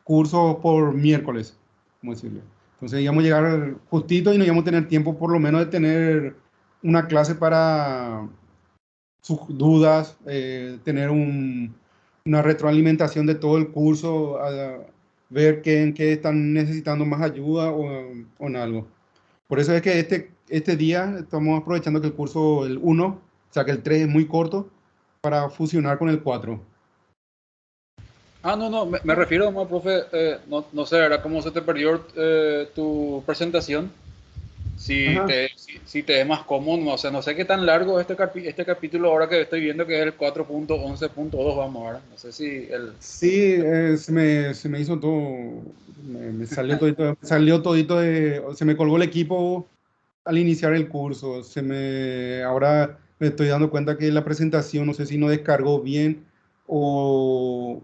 cursos por miércoles, como decirle. Entonces íbamos a llegar justito y no íbamos a tener tiempo por lo menos de tener una clase para sus dudas, tener una retroalimentación de todo el curso, ver en qué están necesitando más ayuda o en algo. Por eso es que este día estamos aprovechando que el curso, el 1, o sea que el 3 es muy corto, para fusionar con el 4. Me refiero más, profe, no sé, era cómo se te perdió tu presentación. Ajá. Si te es más cómodo, no, o sea, no sé qué tan largo es este capítulo ahora que estoy viendo que es el 4.11.2, vamos ahora. No sé si el... Sí, se me hizo todo, me salió todito se me colgó el equipo al iniciar el curso. Ahora me estoy dando cuenta que la presentación, no sé si no descargó bien o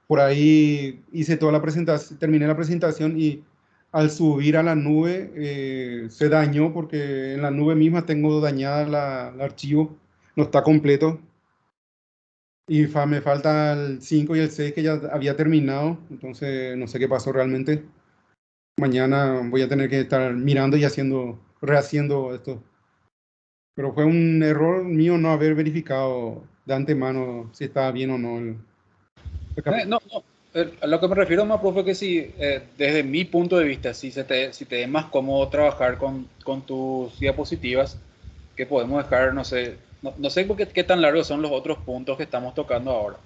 por ahí hice toda la presentación, terminé la presentación y al subir a la nube se dañó porque en la nube misma tengo dañada el archivo, no está completo. Y me falta el 5 y el 6 que ya había terminado, entonces no sé qué pasó realmente. Mañana voy a tener que estar mirando y rehaciendo esto. Pero fue un error mío no haber verificado de antemano si estaba bien o no el capítulo. No. A lo que me refiero más, profe, que si desde mi punto de vista, si te es más cómodo trabajar con tus diapositivas, que podemos dejar, no sé qué tan largos son los otros puntos que estamos tocando ahora.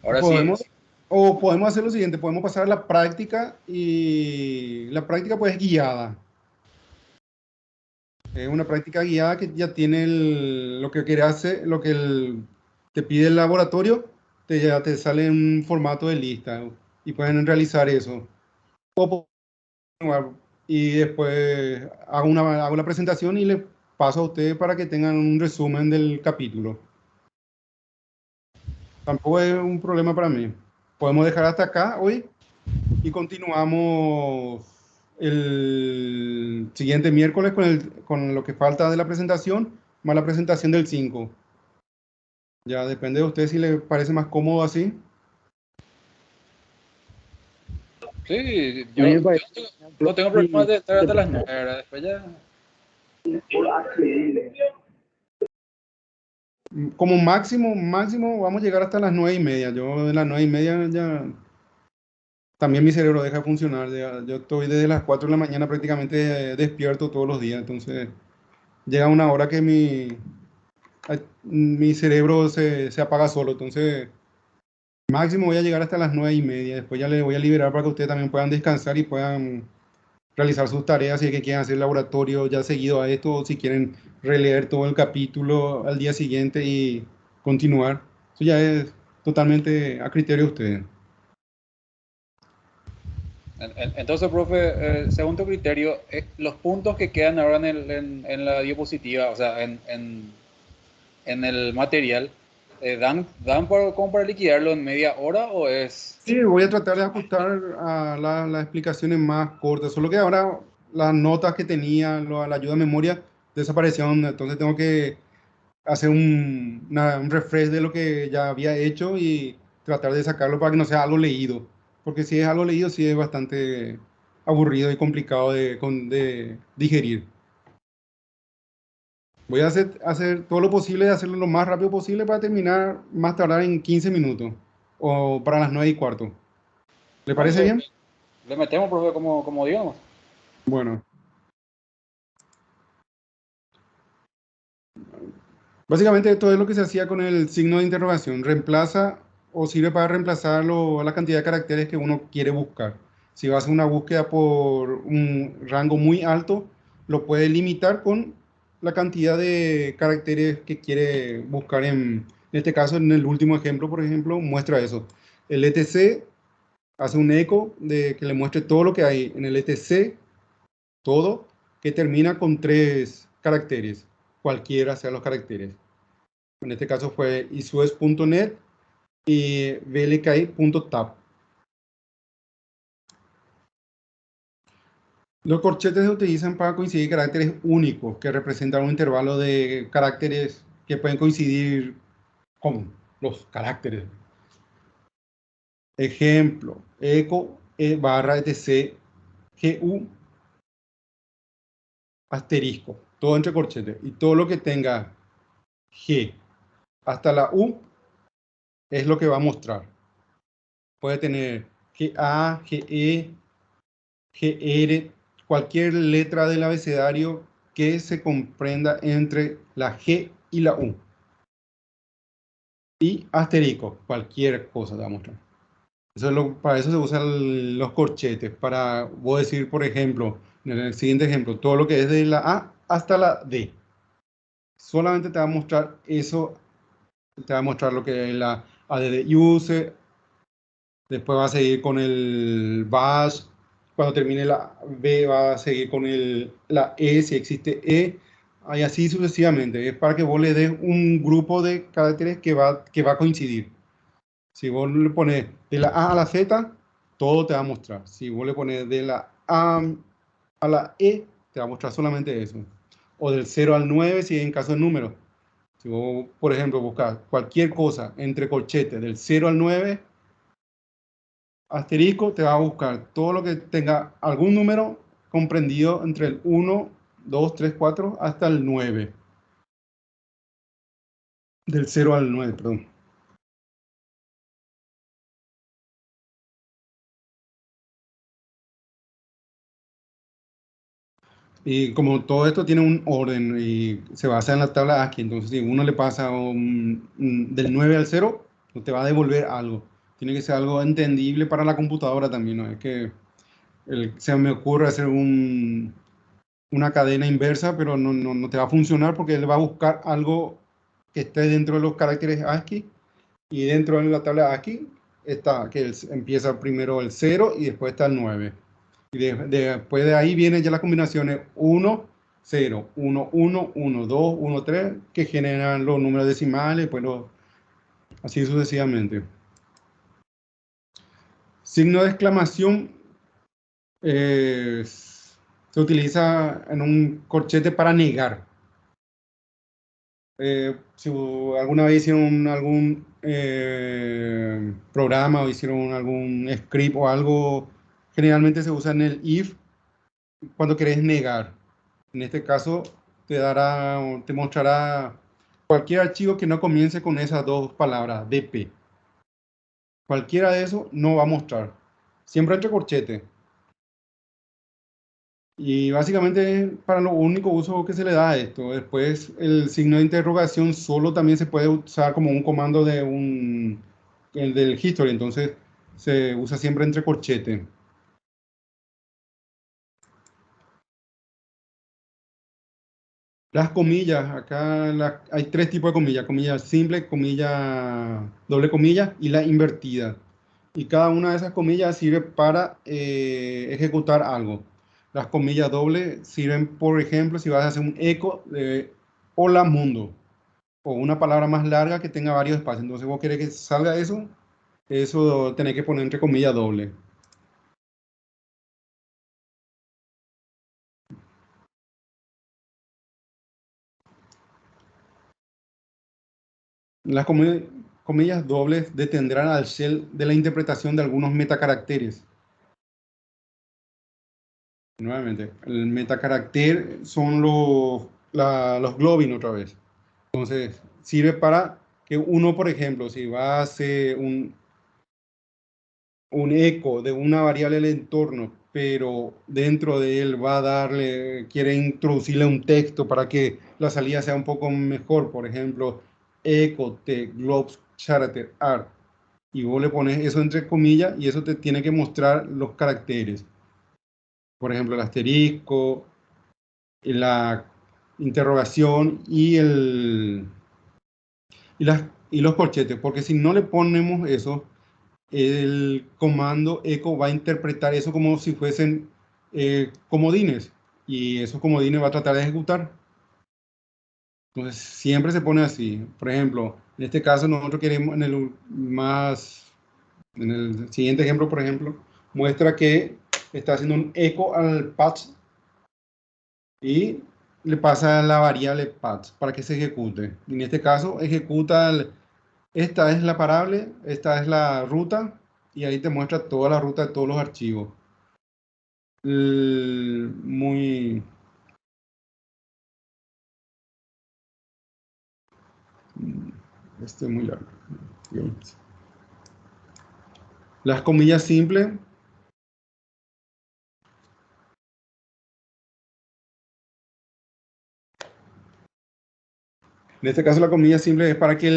Ahora sí, Podemos, o podemos hacer lo siguiente, podemos pasar a la práctica y la práctica pues es guiada. Es una práctica guiada que ya tiene lo que quiere hacer, te pide el laboratorio, ya te sale en un formato de lista y pueden realizar eso. O y después hago la presentación y le paso a ustedes para que tengan un resumen del capítulo. Tampoco es un problema para mí. Podemos dejar hasta acá hoy y continuamos el siguiente miércoles con lo que falta de la presentación, más la presentación del 5. Ya depende de usted si le parece más cómodo así. sí, A mí me parece, no tengo problemas de estar hasta las 9, ¿verdad? Después ya... Como máximo, vamos a llegar hasta las 9:30. Yo de las 9:30 ya también mi cerebro deja de funcionar. Yo estoy desde las 4 de la mañana prácticamente despierto todos los días. Entonces llega una hora que mi cerebro se apaga solo. Entonces máximo voy a llegar hasta las 9:30. Después ya le voy a liberar para que ustedes también puedan descansar y puedan realizar sus tareas si es que quieren hacer laboratorio ya seguido a esto, o si quieren releer todo el capítulo al día siguiente y continuar. Eso ya es totalmente a criterio de ustedes. Entonces, profe, según tu criterio, los puntos que quedan ahora en la diapositiva, o sea, en el material, ¿dan como para liquidarlo en media hora o es... Sí, voy a tratar de ajustar a las explicaciones más cortas, solo que ahora las notas que tenía, la ayuda de memoria, desaparecieron, entonces tengo que hacer un refresh de lo que ya había hecho y tratar de sacarlo para que no sea algo leído, porque si es algo leído, sí es bastante aburrido y complicado de digerir. Voy a hacer todo lo posible de hacerlo lo más rápido posible para terminar más tardar en 15 minutos o para las 9:15. ¿Le Bueno, parece bien? le metemos, profe, como digamos. Bueno, básicamente esto es lo que se hacía con el signo de interrogación. Reemplaza o sirve para reemplazarlo a la cantidad de caracteres que uno quiere buscar. Si vas a hacer una búsqueda por un rango muy alto, lo puede limitar con la cantidad de caracteres que quiere buscar en este caso, en el último ejemplo, por ejemplo, muestra eso. El ETC hace un eco de que le muestre todo lo que hay en el ETC, todo, que termina con 3 caracteres, cualquiera sean los caracteres. En este caso fue isues.net y blki.tab. Los corchetes se utilizan para coincidir caracteres únicos que representan un intervalo de caracteres que pueden coincidir con los caracteres. Ejemplo, eco barra etc gu asterisco, todo entre corchetes. Y todo lo que tenga g hasta la u es lo que va a mostrar. Puede tener GA, GE, GR, cualquier letra del abecedario que se comprenda entre la G y la U. Y asterisco, cualquier cosa te va a mostrar. Para eso se usan los corchetes, para vos decir, por ejemplo, en el siguiente ejemplo, todo lo que es de la A hasta la D. Solamente te va a mostrar eso, te va a mostrar lo que es la add use, después va a seguir con el bash, cuando termine la B va a seguir con la E, si existe E, y así sucesivamente. Es para que vos le des un grupo de caracteres que va a coincidir. Si vos le pones de la A a la Z, todo te va a mostrar. Si vos le pones de la A a la E, te va a mostrar solamente eso. O del 0 al 9, si en caso de números. Si vos, por ejemplo, buscas cualquier cosa entre corchetes del 0 al 9, asterisco te va a buscar todo lo que tenga algún número comprendido entre el 1, 2, 3, 4 hasta el 9. Del 0 al 9, perdón. Y como todo esto tiene un orden y se basa en la tabla ASCII, entonces si uno le pasa del 9 al 0, no te va a devolver algo. Tiene que ser algo entendible para la computadora también, ¿no? Es que se me ocurre hacer una cadena inversa, pero no te va a funcionar porque él va a buscar algo que esté dentro de los caracteres ASCII, y dentro de la tabla ASCII está que empieza primero el 0 y después está el 9. Y después de ahí vienen ya las combinaciones 1, 0, 1, 1, 1, 2, 1, 3, que generan los números decimales, pues así sucesivamente. Signo de exclamación se utiliza en un corchete para negar. Si alguna vez hicieron algún programa o hicieron algún script o algo, generalmente se usa en el if cuando querés negar. En este caso te mostrará cualquier archivo que no comience con esas dos palabras, dp. Cualquiera de esos no va a mostrar. Siempre entre corchete. Y básicamente para lo único uso que se le da a esto. Después el signo de interrogación solo también se puede usar como un comando el del history. Entonces se usa siempre entre corchete. Las comillas, acá hay tres tipos de comillas: comilla simple, comilla doble comilla y la invertida. Y cada una de esas comillas sirve para ejecutar algo. Las comillas dobles sirven, por ejemplo, si vas a hacer un eco de hola mundo, o una palabra más larga que tenga varios espacios. Entonces vos querés que salga eso tenés que poner entre comillas doble. Las comillas dobles detendrán al shell de la interpretación de algunos metacaracteres. Nuevamente, el metacarácter son los globin otra vez. Entonces, sirve para que uno, por ejemplo, si va a hacer un eco de una variable del entorno, pero dentro de él va a quiere introducirle un texto para que la salida sea un poco mejor, por ejemplo, eco de globs character art, y vos le pones eso entre comillas y eso te tiene que mostrar los caracteres. Por ejemplo, el asterisco, la interrogación y los corchetes, porque si no le ponemos eso, el comando echo va a interpretar eso como si fuesen comodines, y esos comodines va a tratar de ejecutar. Entonces siempre se pone así. Por ejemplo, en este caso nosotros queremos en el siguiente ejemplo, por ejemplo, muestra que está haciendo un eco al patch y le pasa la variable path para que se ejecute. En este caso, esta es la variable, esta es la ruta, y ahí te muestra toda la ruta de todos los archivos. Muy... Este es muy largo. Las comillas simples. En este caso, la comilla simple es para que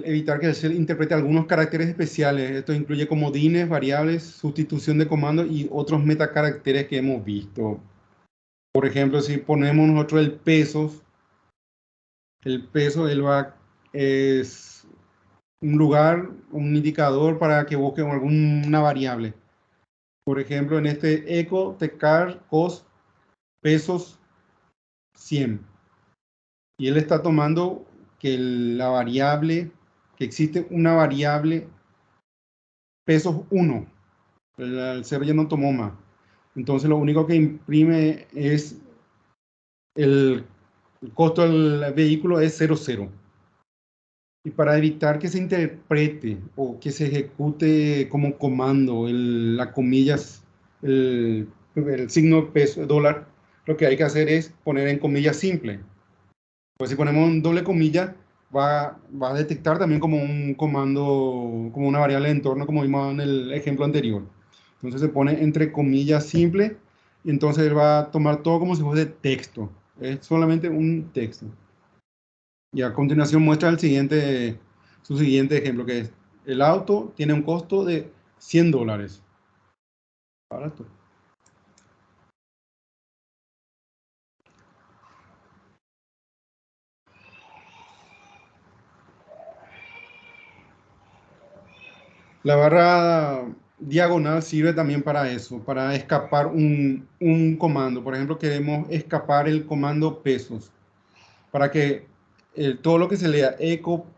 evitar que el shell interprete algunos caracteres especiales. Esto incluye comodines, variables, sustitución de comandos y otros metacaracteres que hemos visto. Por ejemplo, si ponemos nosotros el peso es un lugar, un indicador para que busquen alguna variable. Por ejemplo, en este eco, tecar, cost, pesos 100. Y él está tomando que la variable, que existe una variable pesos 1. El server ya no tomó más. Entonces lo único que imprime es el costo del vehículo es 00. Y para evitar que se interprete o que se ejecute como comando la comillas, el signo peso, dólar, lo que hay que hacer es poner en comillas simple. Pues si ponemos un doble comilla, va a detectar también como un comando, como una variable de entorno, como vimos en el ejemplo anterior. Entonces se pone entre comillas simple y entonces él va a tomar todo como si fuese texto. Es solamente un texto. Y a continuación muestra su siguiente ejemplo, que es el auto tiene un costo de $100. Barato. La barra diagonal sirve también para eso, para escapar un comando. Por ejemplo, queremos escapar el comando pesos, para que todo lo que se lea eco,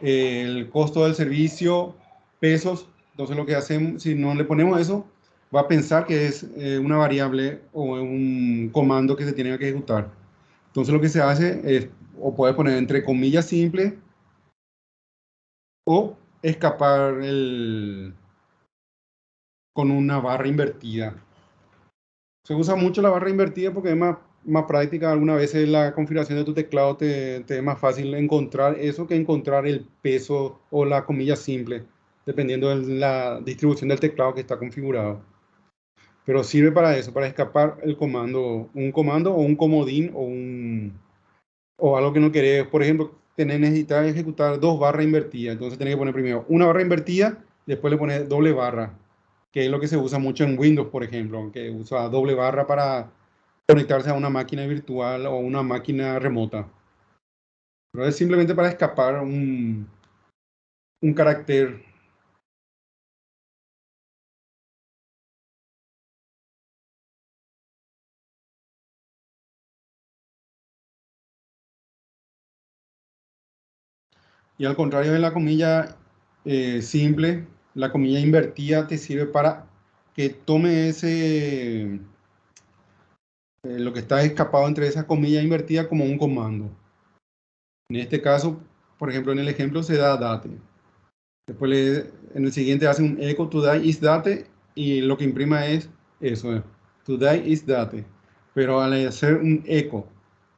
el costo del servicio, pesos. Entonces lo que hacemos, si no le ponemos eso, va a pensar que es una variable o un comando que se tiene que ejecutar. Entonces lo que se hace es, o puede poner entre comillas simple, o escapar con una barra invertida. Se usa mucho la barra invertida porque es más práctica. Algunas veces la configuración de tu teclado te es más fácil encontrar eso que encontrar el peso o la comilla simple, dependiendo de la distribución del teclado que está configurado. Pero sirve para eso, para escapar un comando o un comodín o algo que no querés. Por ejemplo, necesitas ejecutar dos barras invertidas. Entonces tenés que poner primero una barra invertida, después le pones doble barra, que es lo que se usa mucho en Windows, por ejemplo, que usa doble barra para conectarse a una máquina virtual o una máquina remota. Pero es simplemente para escapar un carácter. Y al contrario de la comilla simple, la comilla invertida te sirve para que tome lo que está escapado entre esa comilla invertida como un comando. En este caso, por ejemplo, en el ejemplo se da date. Después en el siguiente hace un echo today is date y lo que imprima es eso, today is date. Pero al hacer un echo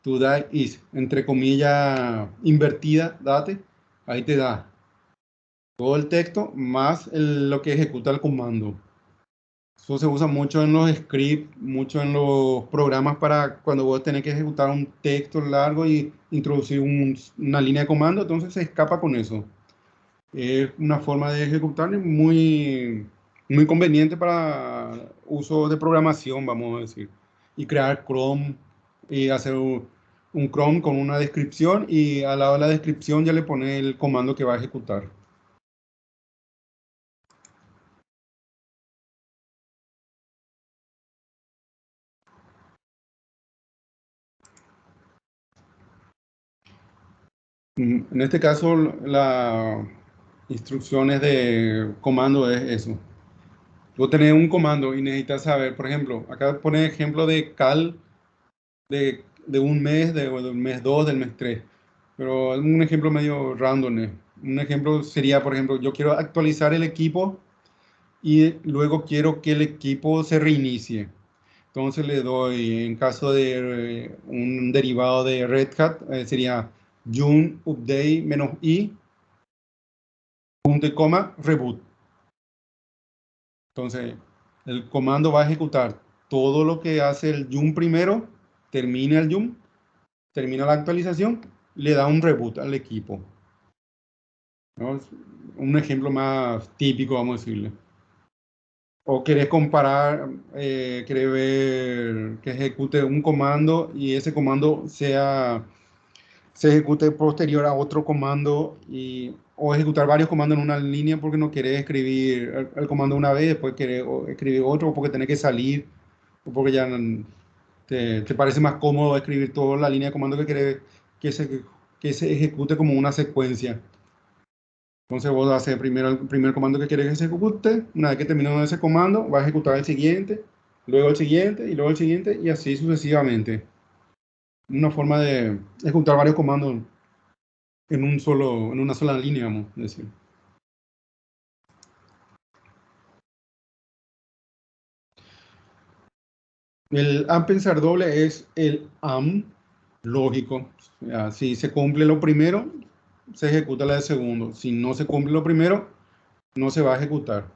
today is, entre comillas, invertida date, ahí te da todo el texto más lo que ejecuta el comando. Eso se usa mucho en los scripts, mucho en los programas para cuando vos tenés que ejecutar un texto largo y introducir una línea de comando, entonces se escapa con eso. Es una forma de ejecutar muy conveniente para uso de programación, vamos a decir. Y crear Chrome y hacer un Chrome con una descripción y al lado de la descripción ya le pone el comando que va a ejecutar. En este caso, las instrucciones de comando es eso. Vos tenés un comando y necesitas saber, por ejemplo, acá pone ejemplo de cal de un mes, del mes 2 del mes 3. Pero es un ejemplo medio random. Un ejemplo sería, por ejemplo, yo quiero actualizar el equipo y luego quiero que el equipo se reinicie. Entonces le doy, en caso de un derivado de Red Hat, sería yum update -i punto y coma reboot. Entonces el comando va a ejecutar todo lo que hace el yum primero, termina el yum termina la actualización, le da un reboot al equipo, ¿no? Un ejemplo más típico, vamos a decirle. O querés comparar, querés ver que ejecute un comando y ese comando se ejecute posterior a otro comando, o ejecutar varios comandos en una línea porque no querés escribir el comando una vez, después querés escribir otro, o porque tenés que salir, o porque ya te parece más cómodo escribir toda la línea de comando que querés que se ejecute como una secuencia. Entonces vos haces primero el primer comando que quieres que se ejecute. Una vez que terminó ese comando, va a ejecutar el siguiente, luego el siguiente y luego el siguiente, y así sucesivamente. Una forma de ejecutar varios comandos en una sola línea, vamos a decir. El pensar doble es el lógico. O sea, si se cumple lo primero, se ejecuta la de segundo. Si no se cumple lo primero, no se va a ejecutar.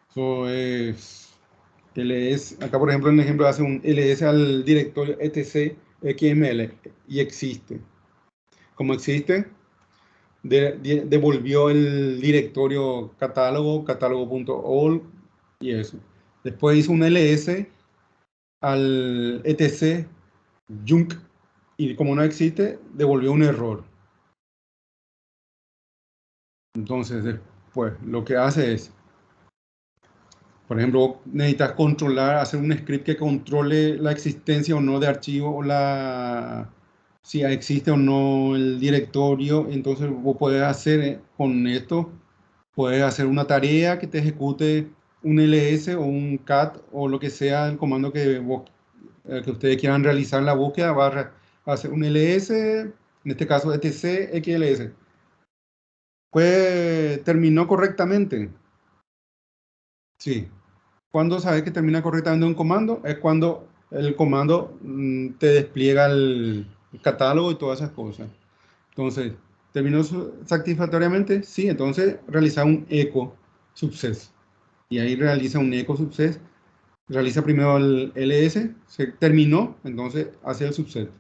Eso es ls. Acá, por ejemplo, en el ejemplo hace un ls al directorio etc xml y existe. Como existe, devolvió el directorio catálogo, catálogo.all y eso. Después hizo un ls al etc junk y como no existe, devolvió un error. Entonces, después, lo que hace es, por ejemplo, necesitas controlar, hacer un script que controle la existencia o no de archivo, o si existe o no el directorio. Entonces vos puedes hacer con esto, puedes hacer una tarea que te ejecute un ls o un cat o lo que sea el comando que ustedes quieran realizar la búsqueda. Va a hacer un ls, en este caso etc xls. Pues terminó correctamente. Sí. Cuando sabes que termina correctamente un comando, es cuando el comando te despliega el catálogo y todas esas cosas. Entonces, ¿terminó satisfactoriamente? Sí, entonces realiza un echo success. Y ahí realiza un echo success. Realiza primero el ls, se terminó, entonces hace el subset.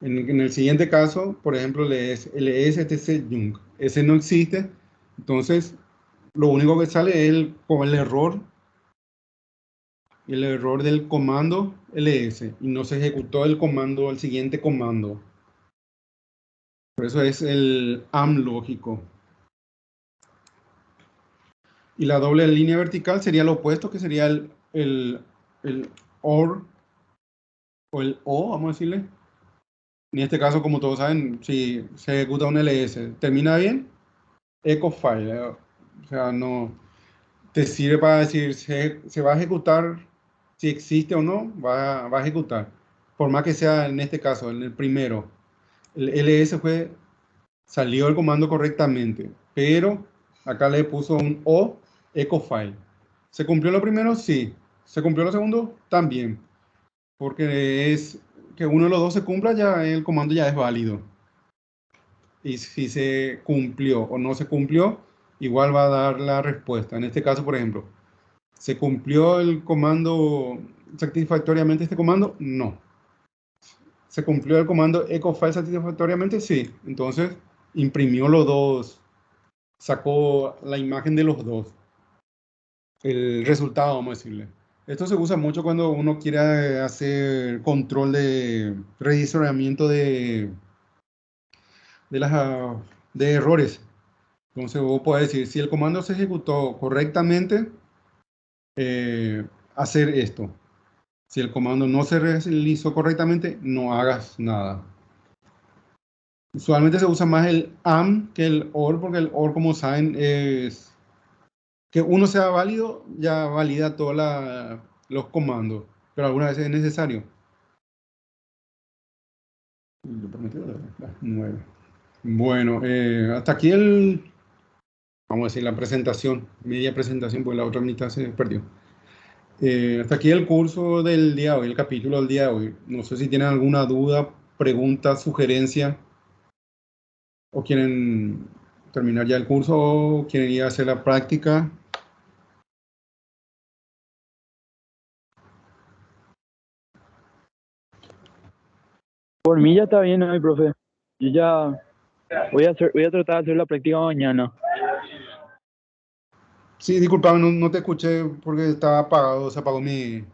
En el siguiente caso, por ejemplo, ls junk. Ese no existe, entonces lo único que sale es con el error del comando ls y no se ejecutó el siguiente comando. Por eso es el lógico. Y la doble línea vertical sería lo opuesto, que sería el OR o el O, vamos a decirle. En este caso, como todos saben, si se ejecuta un ls, termina bien, echo file. O sea, no te sirve para decir se va a ejecutar, si existe o no, va a ejecutar. Por más que sea en este caso, en el primero, el ls salió el comando correctamente, pero acá le puso un O echo file. ¿Se cumplió lo primero? Sí. ¿Se cumplió lo segundo? También. Porque es que uno de los dos se cumpla, ya el comando ya es válido. Y si se cumplió o no se cumplió, igual va a dar la respuesta. En este caso, por ejemplo, ¿se cumplió el comando satisfactoriamente este comando? No. ¿Se cumplió el comando echo file satisfactoriamente? Sí. Entonces, imprimió los dos, sacó la imagen de los dos, el resultado, vamos a decirle. Esto se usa mucho cuando uno quiere hacer control de rediseñamiento de, las, de errores. Entonces vos podés decir, si el comando se ejecutó correctamente, hacer esto. Si el comando no se realizó correctamente, no hagas nada. Usualmente se usa más el que el OR, porque el OR, como saben, es que uno sea válido, ya valida todos los comandos, pero algunas veces es necesario. Bueno, hasta aquí vamos a decir, la presentación, media presentación, porque la otra mitad se perdió. Hasta aquí el curso del día de hoy, el capítulo del día de hoy. No sé si tienen alguna duda, pregunta, sugerencia, o quieren terminar ya el curso, o quieren ir a hacer la práctica. Por mí ya está bien hoy, profe. Yo ya voy a tratar de hacer la práctica mañana. Sí, disculpame, no te escuché porque estaba apagado, se apagó mi...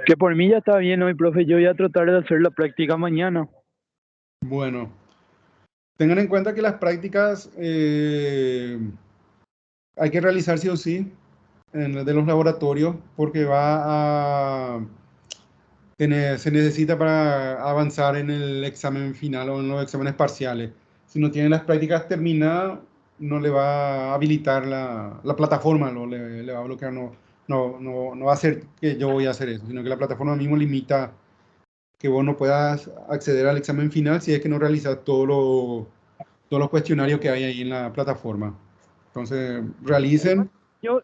Que por mí ya está bien hoy, profe. Yo voy a tratar de hacer la práctica mañana. Bueno, tengan en cuenta que las prácticas hay que realizar sí o sí de los laboratorios porque se necesita para avanzar en el examen final o en los exámenes parciales. Si no tienen las prácticas terminadas, no le va a habilitar la plataforma, le va a bloquear, no va a ser que yo voy a hacer eso, sino que la plataforma mismo limita que vos no puedas acceder al examen final si es que no realizas todos los cuestionarios que hay ahí en la plataforma. Entonces, realicen. Yo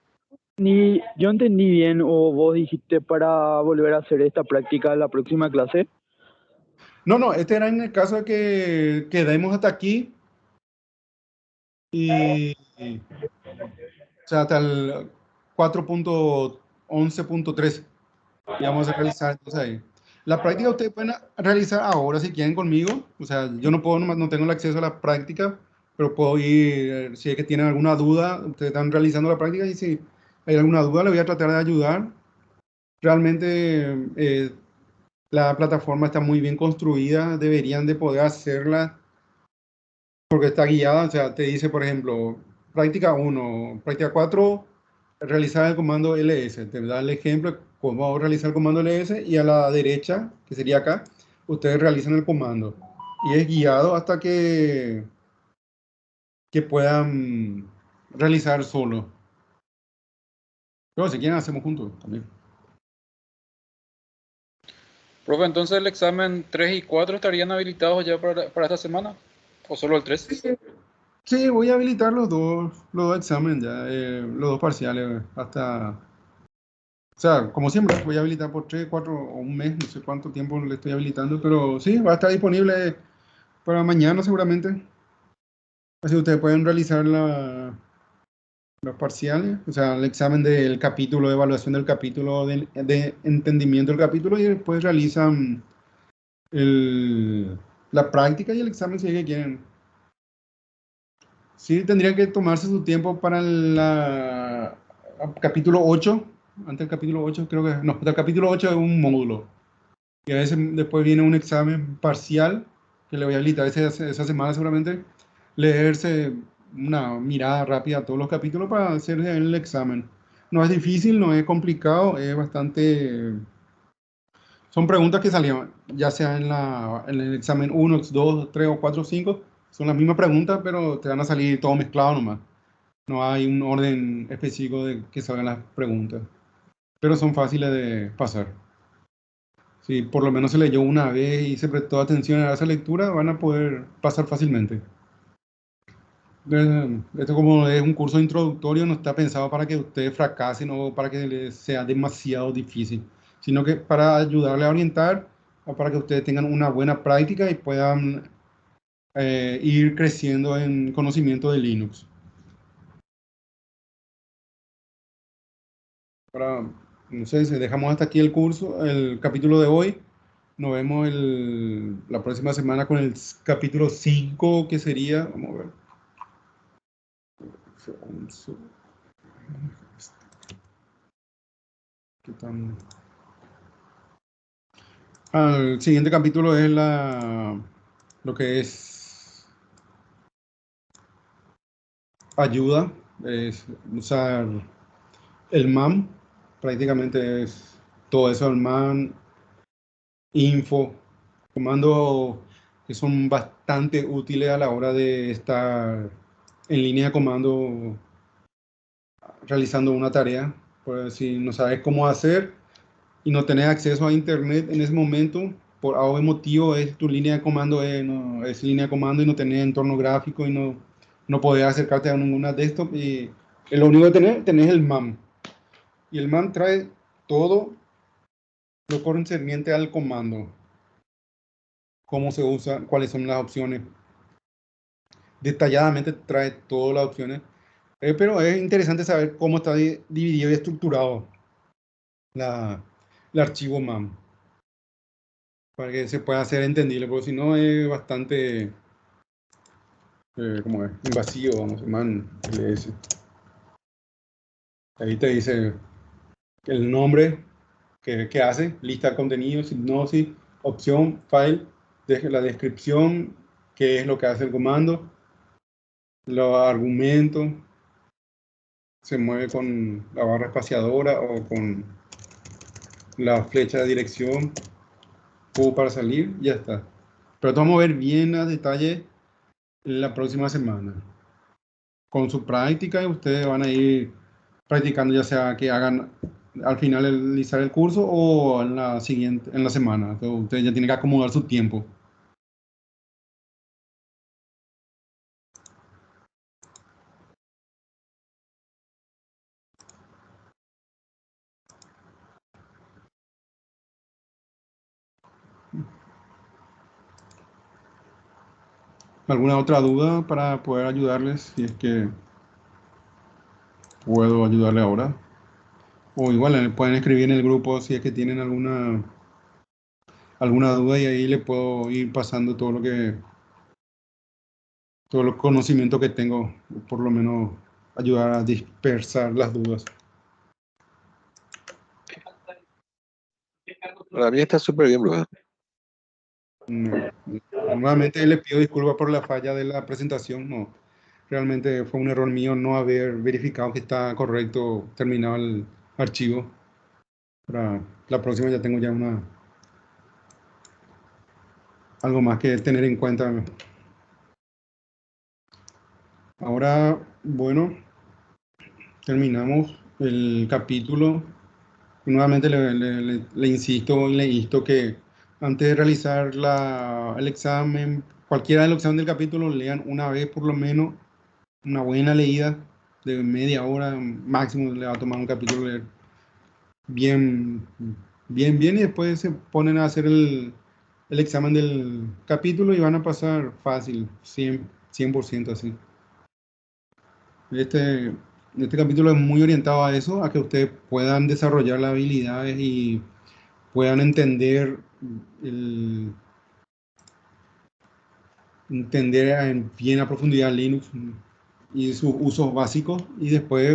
yo entendí bien, o vos dijiste para volver a hacer esta práctica en la próxima clase. No, este era en el caso de que quedemos hasta aquí y, o sea, hasta el 4.11.3 y vamos a realizar entonces ahí. La práctica ustedes pueden realizar ahora si quieren conmigo, o sea, yo no puedo, no tengo el acceso a la práctica, pero puedo ir, si es que tienen alguna duda, ustedes están realizando la práctica y si hay alguna duda, le voy a tratar de ayudar. Realmente la plataforma está muy bien construida, deberían de poder hacerla porque está guiada, o sea, te dice, por ejemplo, práctica 1, práctica 4, realizar el comando ls, te da el ejemplo de cómo realizar el comando ls y a la derecha, que sería acá, ustedes realizan el comando y es guiado hasta que puedan realizar solo. Pero si quieren hacemos juntos también. Profe, entonces el examen 3 y 4 estarían habilitados ya para esta semana, o solo el 3. Sí, voy a habilitar los dos exámenes ya, los dos parciales hasta, o sea, como siempre, voy a habilitar por 3, 4 o un mes, no sé cuánto tiempo le estoy habilitando, pero sí, va a estar disponible para mañana seguramente. Así ustedes pueden realizar los parciales, o sea, el examen del capítulo, de evaluación del capítulo, de entendimiento del capítulo y después realizan la práctica y el examen si es que quieren. Sí, tendrían que tomarse su tiempo para capítulo 8. Antes del capítulo 8, creo que no, el capítulo 8 es un módulo. Y a veces después viene un examen parcial que le voy a habilitar esa semana seguramente. Leerse una mirada rápida a todos los capítulos para hacer el examen. No es difícil, no es complicado, es bastante... Son preguntas que salían, ya sea en el examen 1, 2, 3 o 4 o 5. Son las mismas preguntas, pero te van a salir todo mezclado nomás. No hay un orden específico de que salgan las preguntas, pero son fáciles de pasar. Si por lo menos se leyó una vez y se prestó atención a esa lectura, van a poder pasar fácilmente. Esto como es un curso introductorio, no está pensado para que ustedes fracasen o para que les sea demasiado difícil, sino que para ayudarle a orientar o para que ustedes tengan una buena práctica y puedan ir creciendo en conocimiento de Linux. Ahora, no sé, si dejamos hasta aquí el curso, el capítulo de hoy. Nos vemos la próxima semana con el capítulo 5 que sería, vamos a ver. ¿Qué tan? El siguiente capítulo es lo que es ayuda, es usar el MAM, prácticamente es todo eso, el MAM, info, comandos que son bastante útiles a la hora de estar en línea de comando realizando una tarea. Pues si no sabes cómo hacer y no tenés acceso a internet en ese momento, por algún motivo es tu línea de comando, no, es línea de comando y no tenés entorno gráfico y no podés acercarte a ninguna desktop y lo único que tenés el MAM. Y el MAM trae todo lo concerniente al comando, cómo se usa, cuáles son las opciones. Detalladamente trae todas las opciones, pero es interesante saber cómo está dividido y estructurado el archivo MAM. para que se pueda hacer entendible, porque si no es bastante como es, invasivo, vamos, man, LS. Ahí te dice el nombre que hace, lista de contenidos, hipnosis, opción, file, la descripción, qué es lo que hace el comando, los argumentos, se mueve con la barra espaciadora o con la flecha de dirección, Q para salir, ya está. Pero vamos a ver bien a detalle la próxima semana. Con su práctica, ustedes van a ir practicando, ya sea que hagan al finalizar el curso o en la siguiente, en la semana. Entonces, ustedes ya tienen que acomodar su tiempo. ¿Alguna otra duda para poder ayudarles? Si es que puedo ayudarle ahora. O igual pueden escribir en el grupo si es que tienen alguna duda y ahí le puedo ir pasando todos los conocimientos que tengo, por lo menos ayudar a dispersar las dudas. Para mí está súper bien, brother. Nuevamente le pido disculpas por la falla de la presentación. No, realmente fue un error mío no haber verificado que está correcto, terminado el archivo. Para la próxima ya tengo ya algo más que tener en cuenta. Ahora, bueno, terminamos el capítulo. Nuevamente le insisto y le insto que antes de realizar el examen, cualquiera de los exámenes del capítulo, lean una vez por lo menos una buena leída de media hora máximo. Le va a tomar un capítulo leer bien, bien, y después se ponen a hacer el examen del capítulo y van a pasar fácil, 100% así. Este capítulo es muy orientado a eso, a que ustedes puedan desarrollar las habilidades y puedan entender bien a profundidad Linux y sus usos básicos, y después